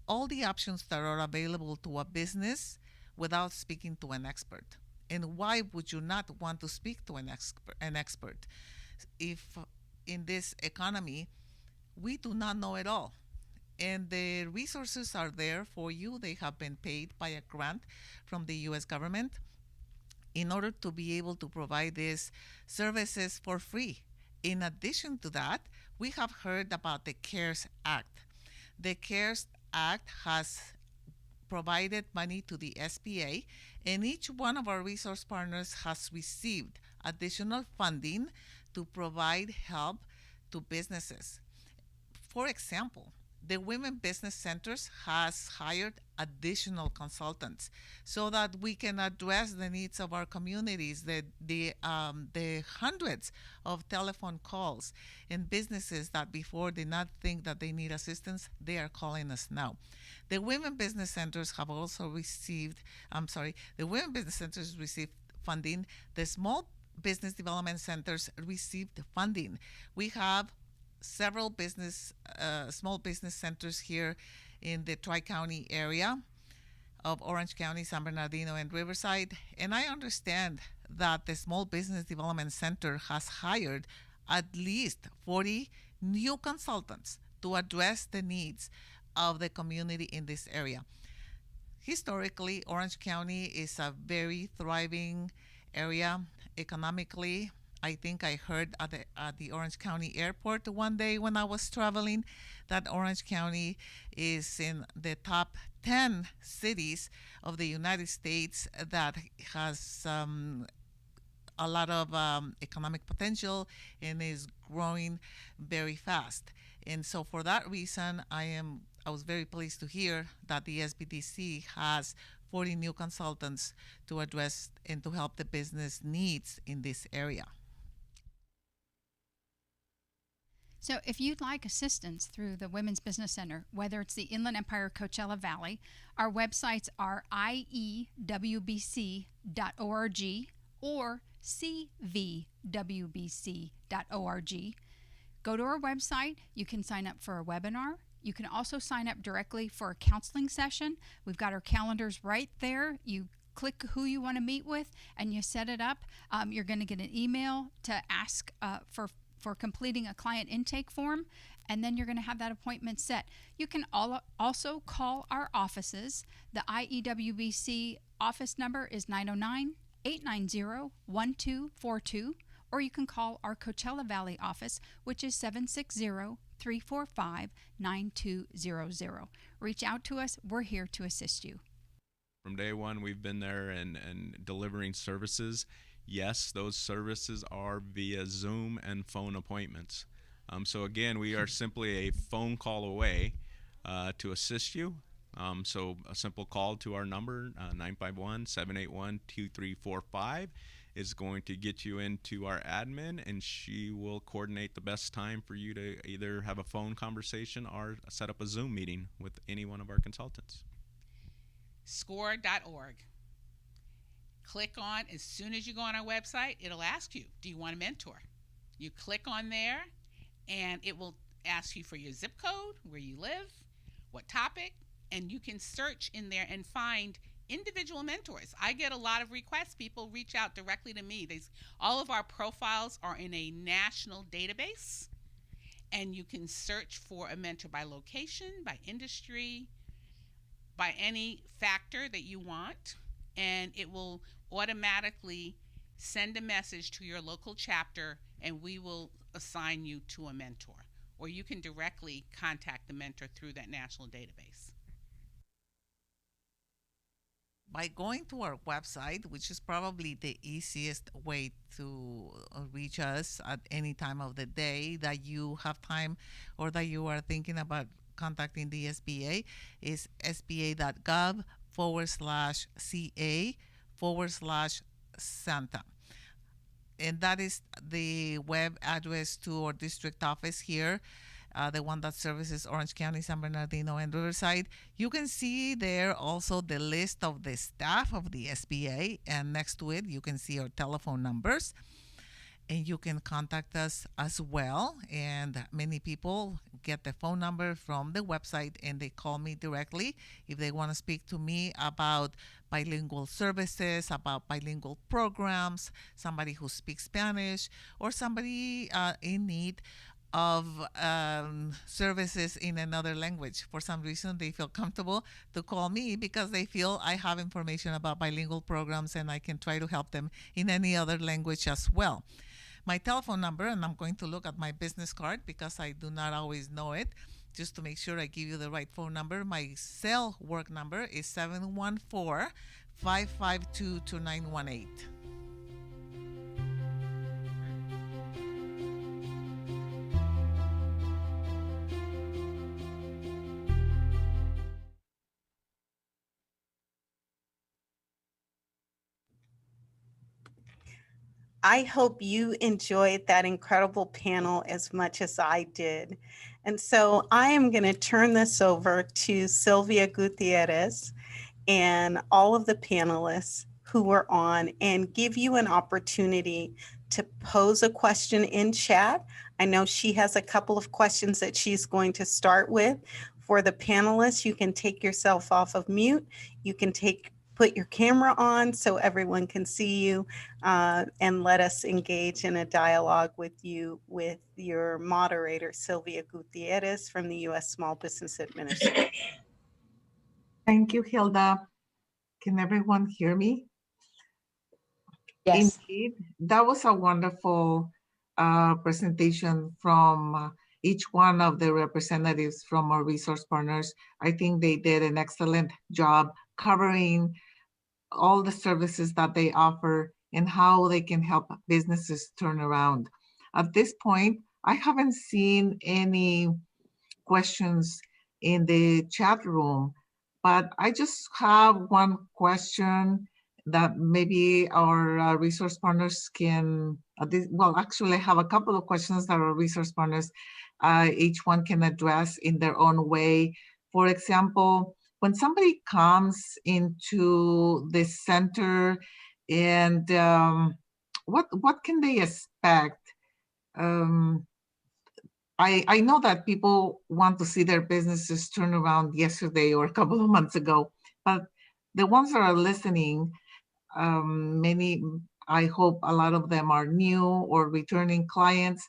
all the options that are available to a business without speaking to an expert. And why would you not want to speak to an expert if in this economy we do not know it all? And the resources are there for you. They have been paid by a grant from the U.S. government in order to be able to provide these services for free. In addition to that, we have heard about the CARES Act. The CARES Act has provided money to the SBA, and each one of our resource partners has received additional funding to provide help to businesses. For example, the Women Business Centers has hired additional consultants so that we can address the needs of our communities, the hundreds of telephone calls and businesses that before did not think that they need assistance, they are calling us now. The Women Business Centers have also received, the Women Business Centers received funding. The Small Business Development Centers received funding. We have several small business centers here in the Tri-County area of Orange County, San Bernardino, and Riverside. And I understand that the Small Business Development Center has hired at least 40 new consultants to address the needs of the community in this area. Historically, Orange County is a very thriving area economically. I think I heard at the Orange County Airport one day when I was traveling that Orange County is in the top 10 cities of the United States that has a lot of economic potential and is growing very fast. And so for that reason, I was very pleased to hear that the SBDC has 40 new consultants to address and to help the business needs in this area. So if you'd like assistance through the Women's Business Center, whether it's the Inland Empire Coachella Valley, our websites are iewbc.org or cvwbc.org. Go to our website. You can sign up for a webinar. You can also sign up directly for a counseling session. We've got our calendars right there. You click who you want to meet with and you set it up. You're going to get an email to ask for completing a client intake form, and then you're going to have that appointment set. You can also call our offices. The IEWBC office number is 909-890-1242, or you can call our Coachella Valley office, which is 760-345-9200. Reach out to us. We're here to assist you. From day one, we've been there and delivering services. Yes, those services are via Zoom and phone appointments. So again, we are simply a phone call away to assist you. So a simple call to our number, 951-781-2345, is going to get you into our admin, and she will coordinate the best time for you to either have a phone conversation or set up a Zoom meeting with any one of our consultants. Score.org. Click on, as soon as you go on our website, it'll ask you, do you want a mentor? You click on there, and it will ask you for your zip code, where you live, what topic, and you can search in there and find individual mentors. I get a lot of requests. People reach out directly to me. All of our profiles are in a national database, and you can search for a mentor by location, by industry, by any factor that you want, and it will automatically send a message to your local chapter, and we will assign you to a mentor. Or you can directly contact the mentor through that national database. By going to our website, which is probably the easiest way to reach us at any time of the day that you have time or that you are thinking about contacting the SBA, is sba.gov/ca/Santa. And that is the web address to our district office here, the one that services Orange County, San Bernardino, and Riverside. You can see there also the list of the staff of the SBA, and next to it you can see our telephone numbers, and you can contact us as well. And many people get the phone number from the website and they call me directly if they want to speak to me about bilingual services, about bilingual programs, somebody who speaks Spanish, or somebody in need of services in another language. For some reason, they feel comfortable to call me because they feel I have information about bilingual programs and I can try to help them in any other language as well. My telephone number, and I'm going to look at my business card because I do not always know it, just to make sure I give you the right phone number. My cell work number is 714-552-2918. I hope you enjoyed that incredible panel as much as I did. And so I am going to turn this over to Sylvia Gutierrez and all of the panelists who were on and give you an opportunity to pose a question in chat. I know she has a couple of questions that she's going to start with. For the panelists, you can take yourself off of mute. You can put your camera on so everyone can see you, and let us engage in a dialogue with you, with your moderator, Sylvia Gutierrez from the U.S. Small Business Administration. Thank you, Hilda. Can everyone hear me? Yes. Indeed, that was a wonderful presentation from each one of the representatives from our resource partners. I think they did an excellent job covering all the services that they offer and how they can help businesses turn around. At this point, I haven't seen any questions in the chat room, but I just have one question that maybe our resource partners can, well, actually I have a couple of questions that our resource partners, each one can address in their own way. For example, when somebody comes into the center and what can they expect? I know that people want to see their businesses turn around yesterday or a couple of months ago, but the ones that are listening, many, I hope a lot of them are new or returning clients.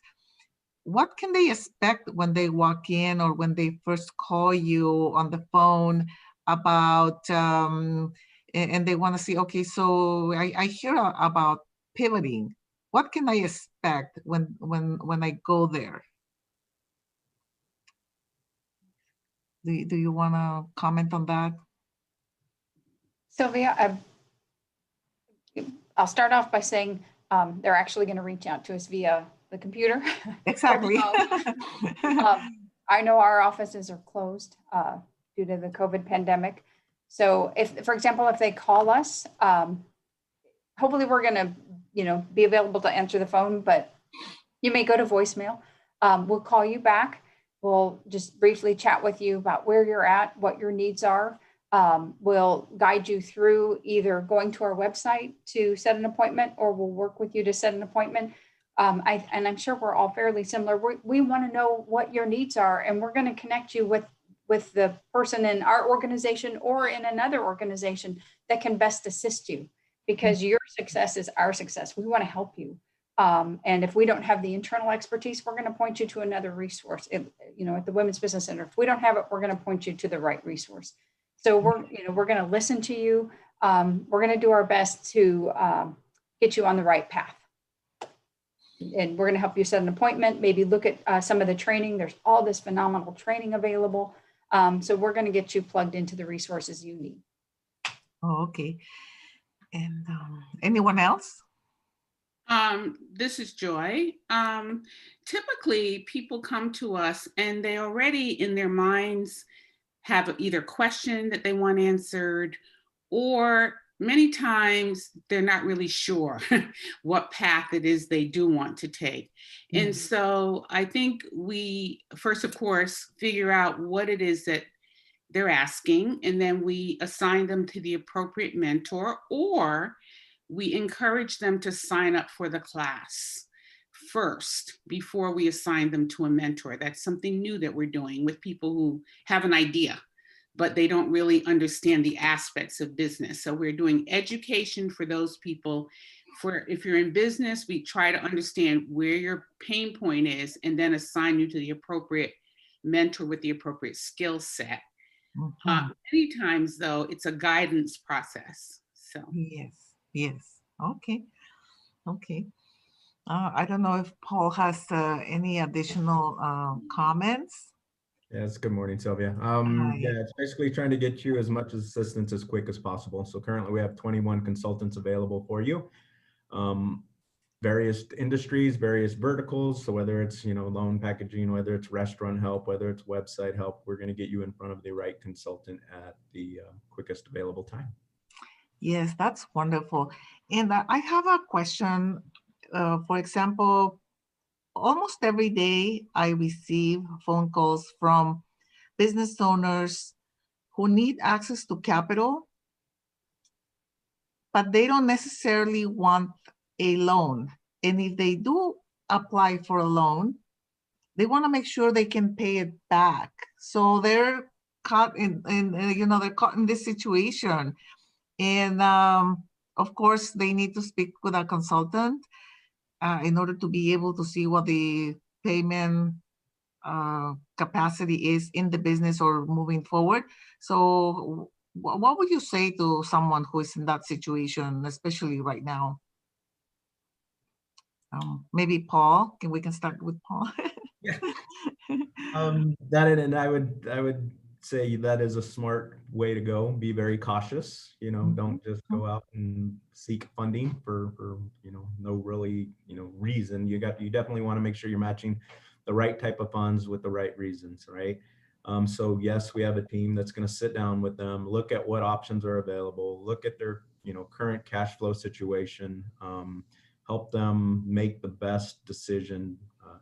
What can they expect when they walk in or when they first call you on the phone about, and they want to see, okay, so I hear about pivoting. What can I expect when I go there? Do you want to comment on that? Sylvia, I'll start off by saying they're actually going to reach out to us via the computer. Exactly. I know our offices are closed due to the COVID pandemic. So if, for example, if they call us, hopefully we're going to, be available to answer the phone, but you may go to voicemail. We'll call you back. We'll just briefly chat with you about where you're at, what your needs are. We'll guide you through either going to our website to set an appointment, or we'll work with you to set an appointment. And I'm sure we're all fairly similar. We want to know what your needs are, and we're going to connect you with with the person in our organization or in another organization that can best assist you, because your success is our success. We want to help you. And if we don't have the internal expertise, we're going to point you to another resource. At the Women's Business Center, if we don't have it, we're going to point you to the right resource. So we're going to listen to you. We're going to do our best to get you on the right path. And we're going to help you set an appointment, maybe look at some of the training. There's all this phenomenal training available. So we're going to get you plugged into the resources you need. Oh, okay. And anyone else? This is Joy. Typically, people come to us and they already in their minds have either question that they want answered, or many times they're not really sure what path it is they do want to take. And so I think we first, of course, figure out what it is that they're asking, and then we assign them to the appropriate mentor, or we encourage them to sign up for the class first before we assign them to a mentor. That's something new that we're doing with people who have an idea, but they don't really understand the aspects of business. So we're doing education for those people. For if you're in business, we try to understand where your pain point is and then assign you to the appropriate mentor with the appropriate skill set. Many times, though, it's a guidance process. So yes. Okay. I don't know if Paul has any additional comments. Yes, good morning, Sylvia. Yeah, it's basically trying to get you as much assistance as quick as possible. So currently we have 21 consultants available for you. Various industries, various verticals. So whether it's, loan packaging, whether it's restaurant help, whether it's website help, we're going to get you in front of the right consultant at the quickest available time. Yes, that's wonderful. And I have a question. For example, almost every day I receive phone calls from business owners who need access to capital, but they don't necessarily want a loan. And if they do apply for a loan, they want to make sure they can pay it back. So they're caught they're caught in this situation. And of course, they need to speak with a consultant in order to be able to see what the payment capacity is in the business or moving forward. So what would you say to someone who is in that situation, especially right now? Maybe Paul, we can start with Paul. Yeah. And I would say that is a smart way to go. Be very cautious, don't just go out and seek funding for no really, reason. You definitely want to make sure you're matching the right type of funds with the right reasons, right? So yes, we have a team that's going to sit down with them, look at what options are available, look at their, current cash flow situation, help them make the best decision,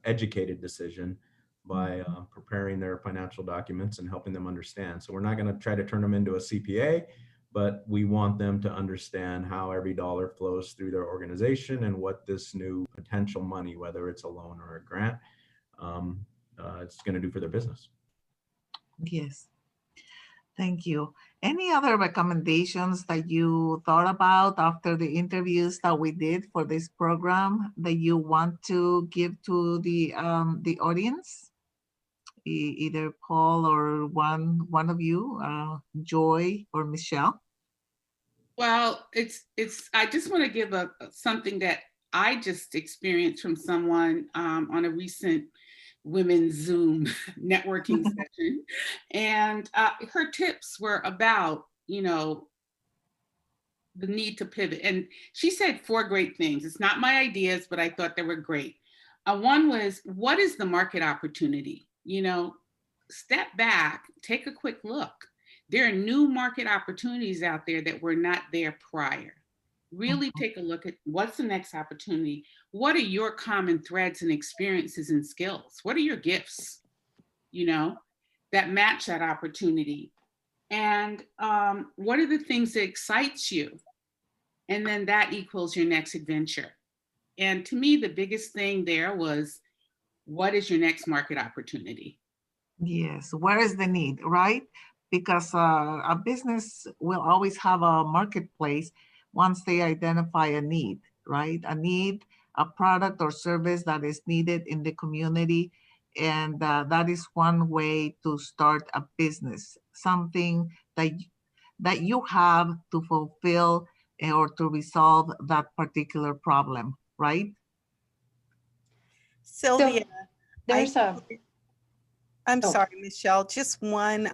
educated decision by preparing their financial documents and helping them understand. So we're not going to try to turn them into a CPA, but we want them to understand how every dollar flows through their organization and what this new potential money, whether it's a loan or a grant, it's going to do for their business. Yes. Thank you. Any other recommendations that you thought about after the interviews that we did for this program that you want to give to the audience? Either Paul or one of you, Joy or Michelle. Well, I just want to give something that I just experienced from someone on a recent women's Zoom networking session. And her tips were about, the need to pivot. And she said 4 great things. It's not my ideas, but I thought they were great. One was, what is the market opportunity? Step back, take a quick look. There are new market opportunities out there that were not there prior. Really take a look at what's the next opportunity. What are your common threads and experiences and skills? What are your gifts, that match that opportunity? And what are the things that excites you? And then that equals your next adventure. And to me, the biggest thing there was, what is your next market opportunity? Yes, where is the need, right? Because a business will always have a marketplace once they identify a need, right? A need, a product or service that is needed in the community. And that is one way to start a business, something that you have to fulfill or to resolve that particular problem, right? Sylvia, I There's a, I'm oh, sorry, Michelle. Just one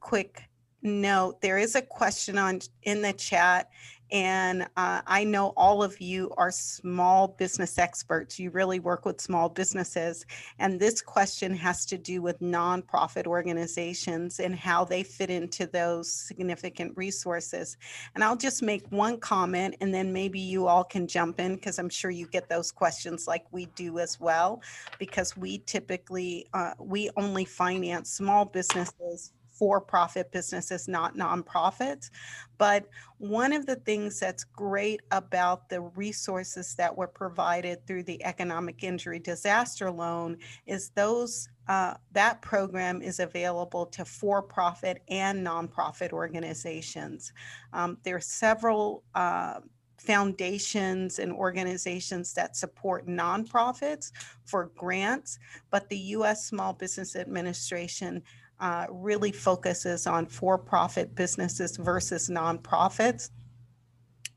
quick note. There is a question on in the chat, and I know all of you are small business experts. You really work with small businesses, and this question has to do with nonprofit organizations and how they fit into those significant resources. And I'll just make one comment, and then maybe you all can jump in because I'm sure you get those questions like we do as well, because we typically we only finance small businesses, for-profit businesses, not nonprofits. But one of the things that's great about the resources that were provided through the economic injury disaster loan is those that program is available to for-profit and nonprofit organizations. There are several foundations and organizations that support nonprofits for grants, but the U.S. Small Business Administration really focuses on for-profit businesses versus nonprofits.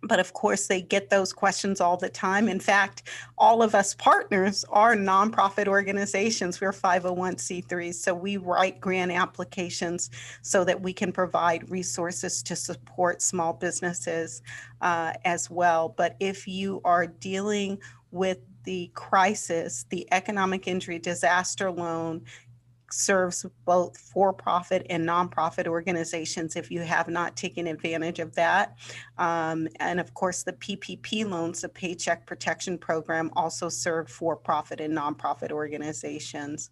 But of course, they get those questions all the time. In fact, all of us partners are nonprofit organizations. We're 501c3s, so we write grant applications so that we can provide resources to support small businesses as well. But if you are dealing with the crisis, the economic injury disaster loan serves both for-profit and nonprofit organizations if you have not taken advantage of that. And of course, the PPP loans, the Paycheck Protection Program, also serve for-profit and nonprofit organizations.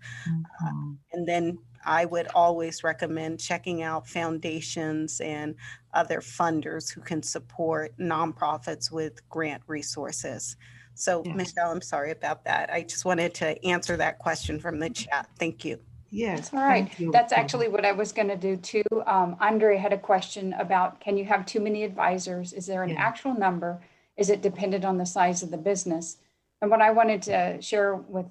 And then I would always recommend checking out foundations and other funders who can support nonprofits with grant resources. So, Michelle, I'm sorry about that. I just wanted to answer that question from the chat. Thank you. Yes, all right. thank you. That's actually what I was going to do too. Andre had a question about, can you have too many advisors? Is there an actual number? Is it dependent on the size of the business? And what I wanted to share with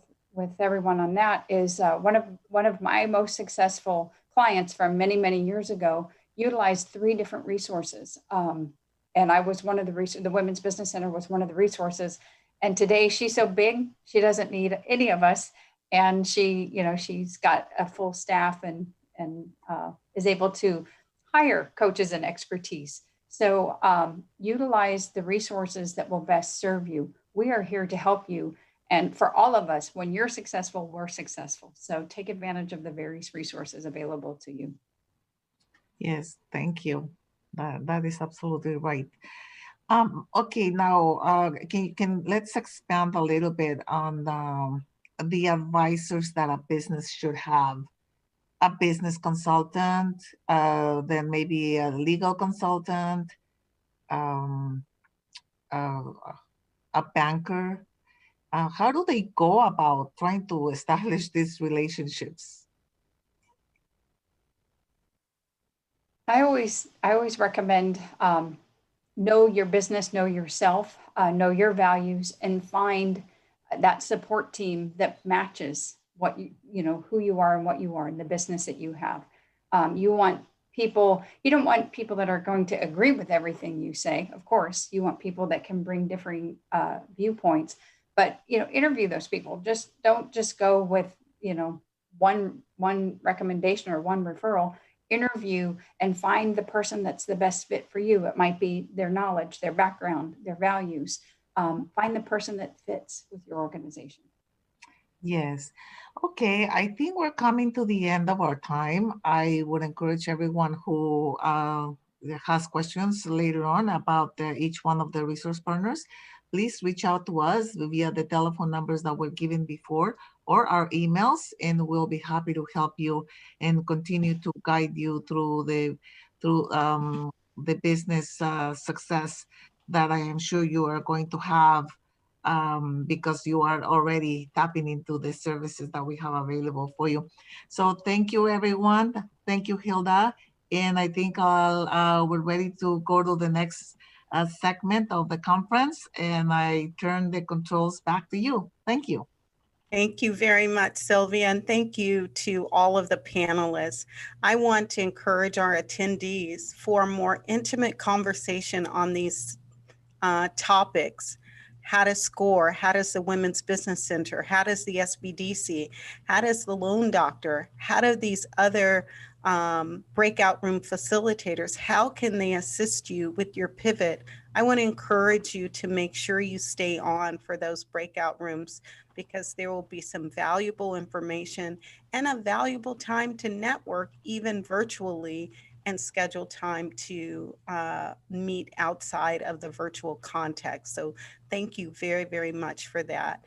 everyone on that is one of my most successful clients from many years ago utilized 3 different resources. And I was one of the Women's Business Center was one of the resources. And today she's so big, she doesn't need any of us. And she, you know, she's got a full staff and is able to hire coaches and expertise. So utilize the resources that will best serve you. We are here to help you. And for all of us, when you're successful, we're successful. So take advantage of the various resources available to you. Yes, thank you. That is absolutely right. Okay, now let's expand a little bit on the advisors that a business should have. A business consultant, then maybe a legal consultant, a banker. How do they go about trying to establish these relationships? I always recommend know your business, know yourself, know your values, and find that support team that matches what you know who you are and what you are in the business that you have. You don't want people that are going to agree with everything you say. Of course, you want people that can bring differing viewpoints, but interview those people. Don't just go with one recommendation or one referral. Interview and find the person that's the best fit for you. It might be their knowledge, their background, their values. Find the person that fits with your organization. Yes. Okay, I think we're coming to the end of our time. I would encourage everyone who has questions later on about each one of the resource partners, please reach out to us via the telephone numbers that were given before or our emails, and we'll be happy to help you and continue to guide you through the business success that I am sure you are going to have because you are already tapping into the services that we have available for you. So thank you, everyone. Thank you, Hilda. And I think we're ready to go to the next segment of the conference. And I turn the controls back to you. Thank you. Thank you very much, Sylvia, and thank you to all of the panelists. I want to encourage our attendees for a more intimate conversation on these topics. How to score? How does the Women's Business Center? How does the SBDC? How does the Loan Doctor? How do these other breakout room facilitators, how can they assist you with your pivot? I want to encourage you to make sure you stay on for those breakout rooms, because there will be some valuable information and a valuable time to network, even virtually, and schedule time to meet outside of the virtual context. So thank you very, very much for that.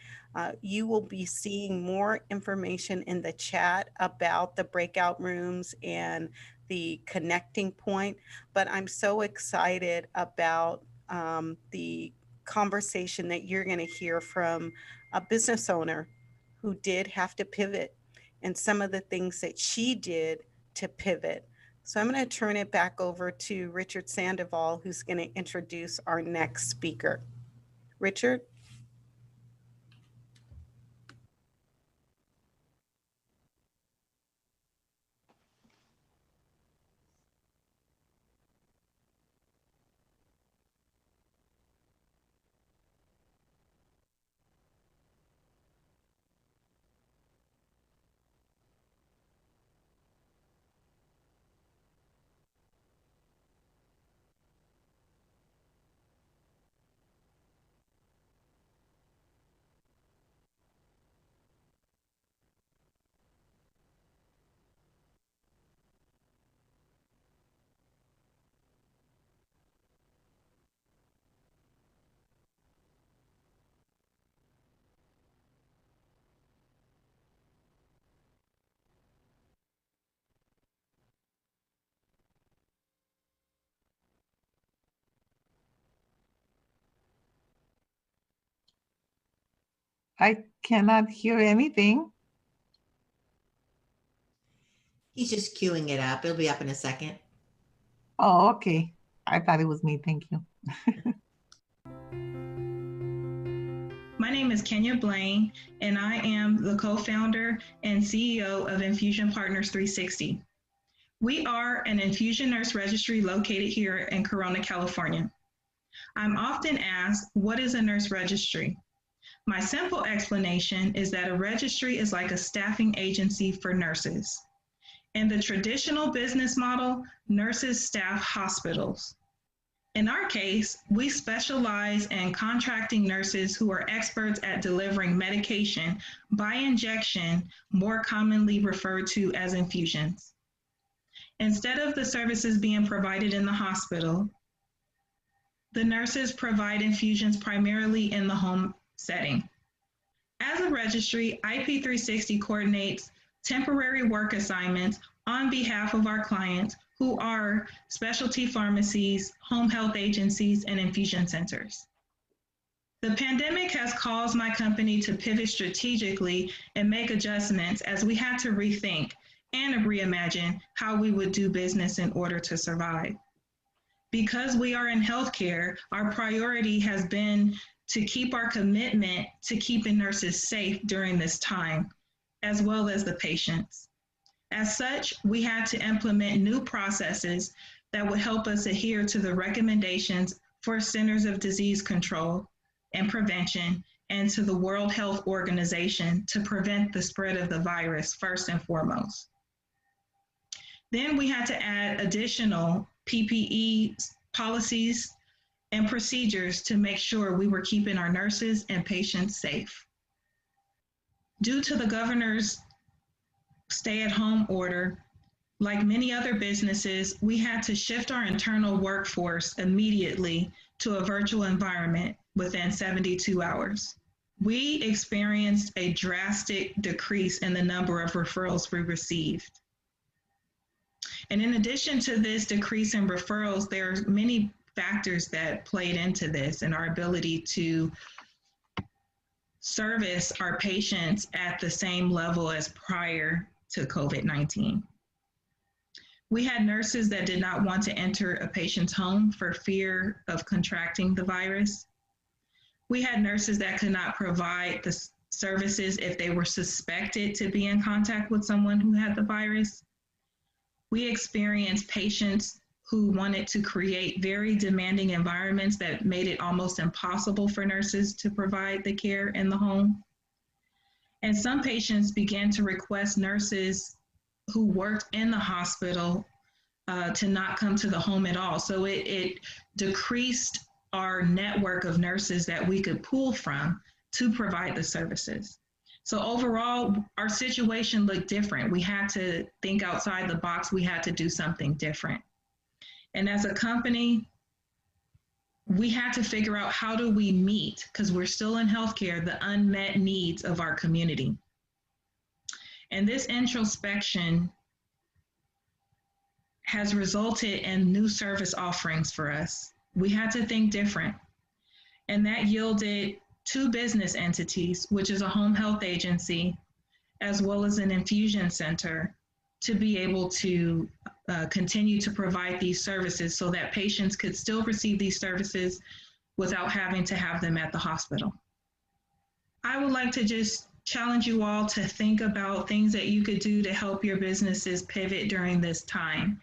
You will be seeing more information in the chat about the breakout rooms and the connecting point, but I'm so excited about the conversation that you're going to hear from a business owner who did have to pivot and some of the things that she did to pivot. So I'm going to turn it back over to Richard Sandoval, who's going to introduce our next speaker. Richard? I cannot hear anything. He's just queuing it up. It'll be up in a second. Oh, okay. I thought it was me. Thank you. My name is Kenya Blaine, and I am the co-founder and CEO of Infusion Partners 360. We are an infusion nurse registry located here in Corona, California. I'm often asked, what is a nurse registry? My simple explanation is that a registry is like a staffing agency for nurses. In the traditional business model, nurses staff hospitals. In our case, we specialize in contracting nurses who are experts at delivering medication by injection, more commonly referred to as infusions. Instead of the services being provided in the hospital, the nurses provide infusions primarily in the home setting. As a registry, IP360 coordinates temporary work assignments on behalf of our clients who are specialty pharmacies, home health agencies, and infusion centers. The pandemic has caused my company to pivot strategically and make adjustments as we had to rethink and reimagine how we would do business in order to survive. Because we are in healthcare, our priority has been to keep our commitment to keeping nurses safe during this time, as well as the patients. As such, we had to implement new processes that would help us adhere to the recommendations for Centers of Disease Control and Prevention and to the World Health Organization to prevent the spread of the virus first and foremost. Then we had to add additional PPE policies and procedures to make sure we were keeping our nurses and patients safe. Due to the governor's stay-at-home order, like many other businesses, we had to shift our internal workforce immediately to a virtual environment within 72 hours. We experienced a drastic decrease in the number of referrals we received. And in addition to this decrease in referrals, there are many factors that played into this and our ability to service our patients at the same level as prior to COVID-19. We had nurses that did not want to enter a patient's home for fear of contracting the virus. We had nurses that could not provide the services if they were suspected to be in contact with someone who had the virus. We experienced patients who wanted to create very demanding environments that made it almost impossible for nurses to provide the care in the home. And some patients began to request nurses who worked in the hospital to not come to the home at all. So it decreased our network of nurses that we could pull from to provide the services. So overall, our situation looked different. We had to think outside the box. We had to do something different. And as a company, we had to figure out how do we meet, because we're still in healthcare, the unmet needs of our community. And this introspection has resulted in new service offerings for us. We had to think different. And that yielded 2 business entities, which is a home health agency, as well as an infusion center, to be able to continue to provide these services so that patients could still receive these services without having to have them at the hospital. I would like to just challenge you all to think about things that you could do to help your businesses pivot during this time.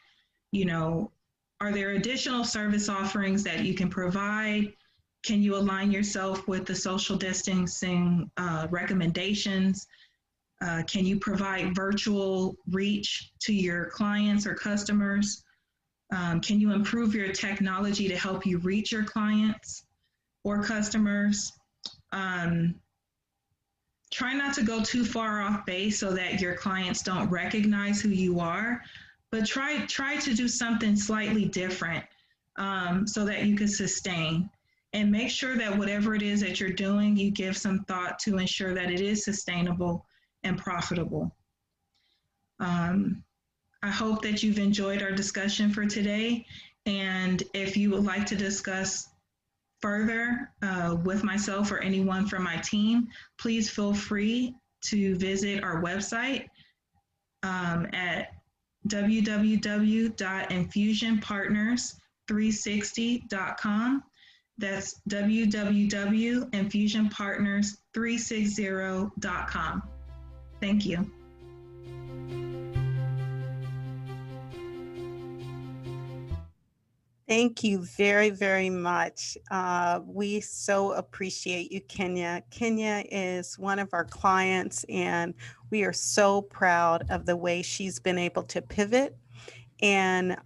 You know, are there additional service offerings that you can provide? Can you align yourself with the social distancing recommendations? Can you provide virtual reach to your clients or customers? Can you improve your technology to help you reach your clients or customers? Try not to go too far off base so that your clients don't recognize who you are, but try to do something slightly different so that you can sustain. And make sure that whatever it is that you're doing, you give some thought to ensure that it is sustainable and profitable. I hope that you've enjoyed our discussion for today. And if you would like to discuss further with myself or anyone from my team, please feel free to visit our website at www.infusionpartners360.com. That's www.infusionpartners360.com. Thank you. Thank you very, very much. We so appreciate you, Kenya. Kenya is one of our clients, and we are so proud of the way she's been able to pivot and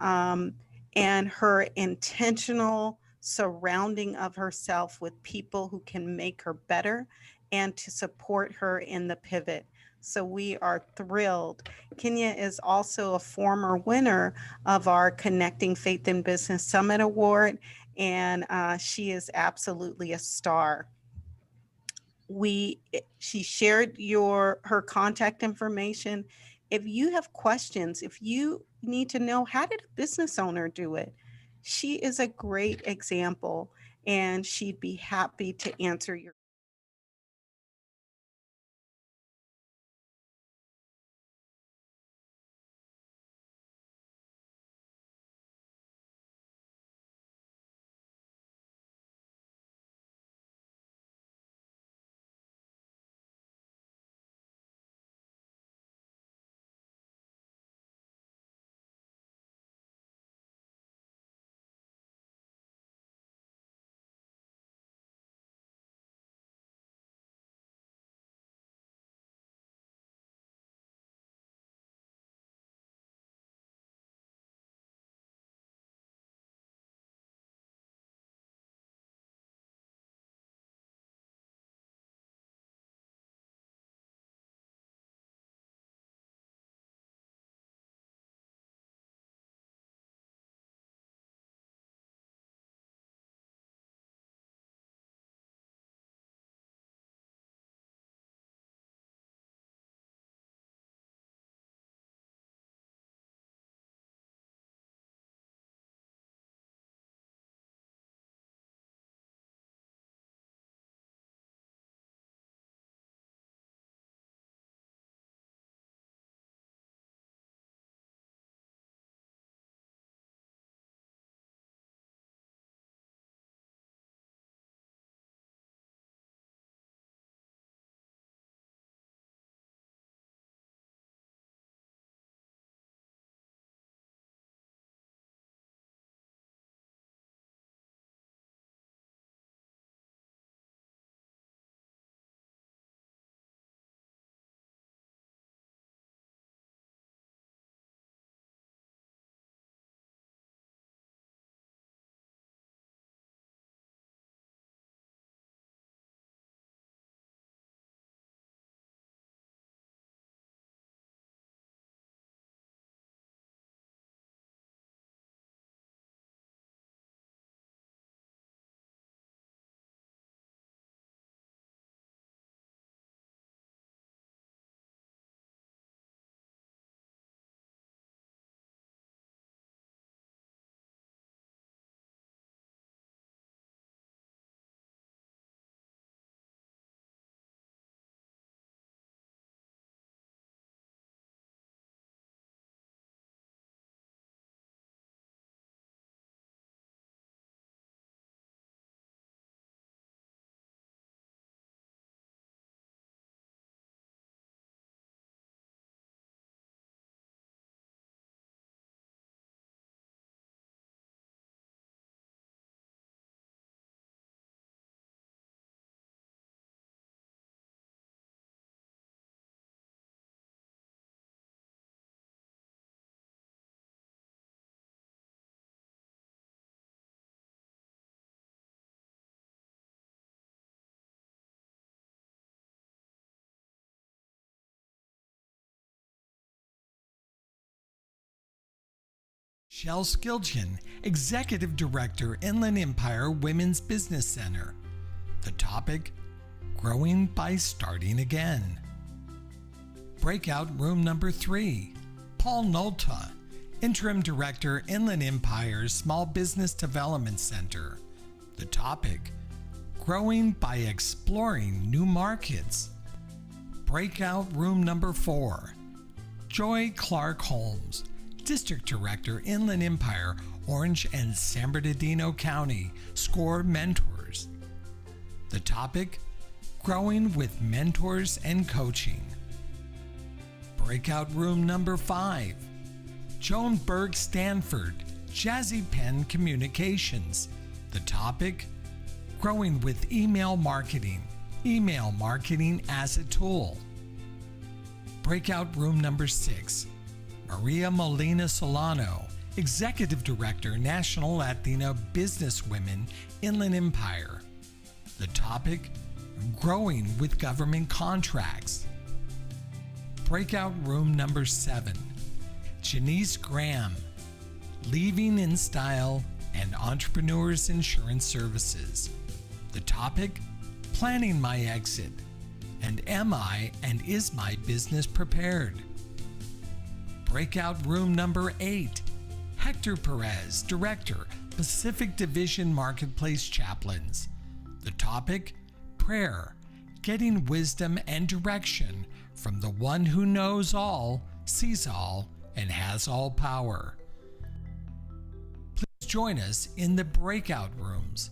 her intentional surrounding of herself with people who can make her better and to support her in the pivot. So we are thrilled. Kenya is also a former winner of our Connecting Faith in Business Summit Award, and she is absolutely a star. She shared her contact information. If you have questions, if you need to know how did a business owner do it, she is a great example, and she'd be happy to answer your Michelle Skilgen, Executive Director, Inland Empire Women's Business Center. The topic, Growing by Starting Again. Breakout Room number 3, Paul Nolta, Interim Director, Inland Empire Small Business Development Center. The topic, Growing by Exploring New Markets. Breakout Room number 4, Joy Clark Holmes, District Director, Inland Empire, Orange and San Bernardino County, SCORE Mentors. The topic, Growing with Mentors and Coaching. Breakout Room number 5, Joan Berg Stanford, Jazzy Pen Communications. The topic, Growing with Email Marketing as a Tool. Breakout Room number 6, Maria Molina Solano, Executive Director, National Latina Businesswomen, Inland Empire. The topic, Growing with Government Contracts. Breakout Room number 7, Janice Graham, Leaving in Style and Entrepreneurs Insurance Services. The topic, Planning My Exit, and Am I and Is My Business Prepared? Breakout Room number 8, Hector Perez, Director, Pacific Division Marketplace Chaplains. The topic, Prayer, Getting Wisdom and Direction from the One who knows all, sees all, and has all power. Please join us in the breakout rooms.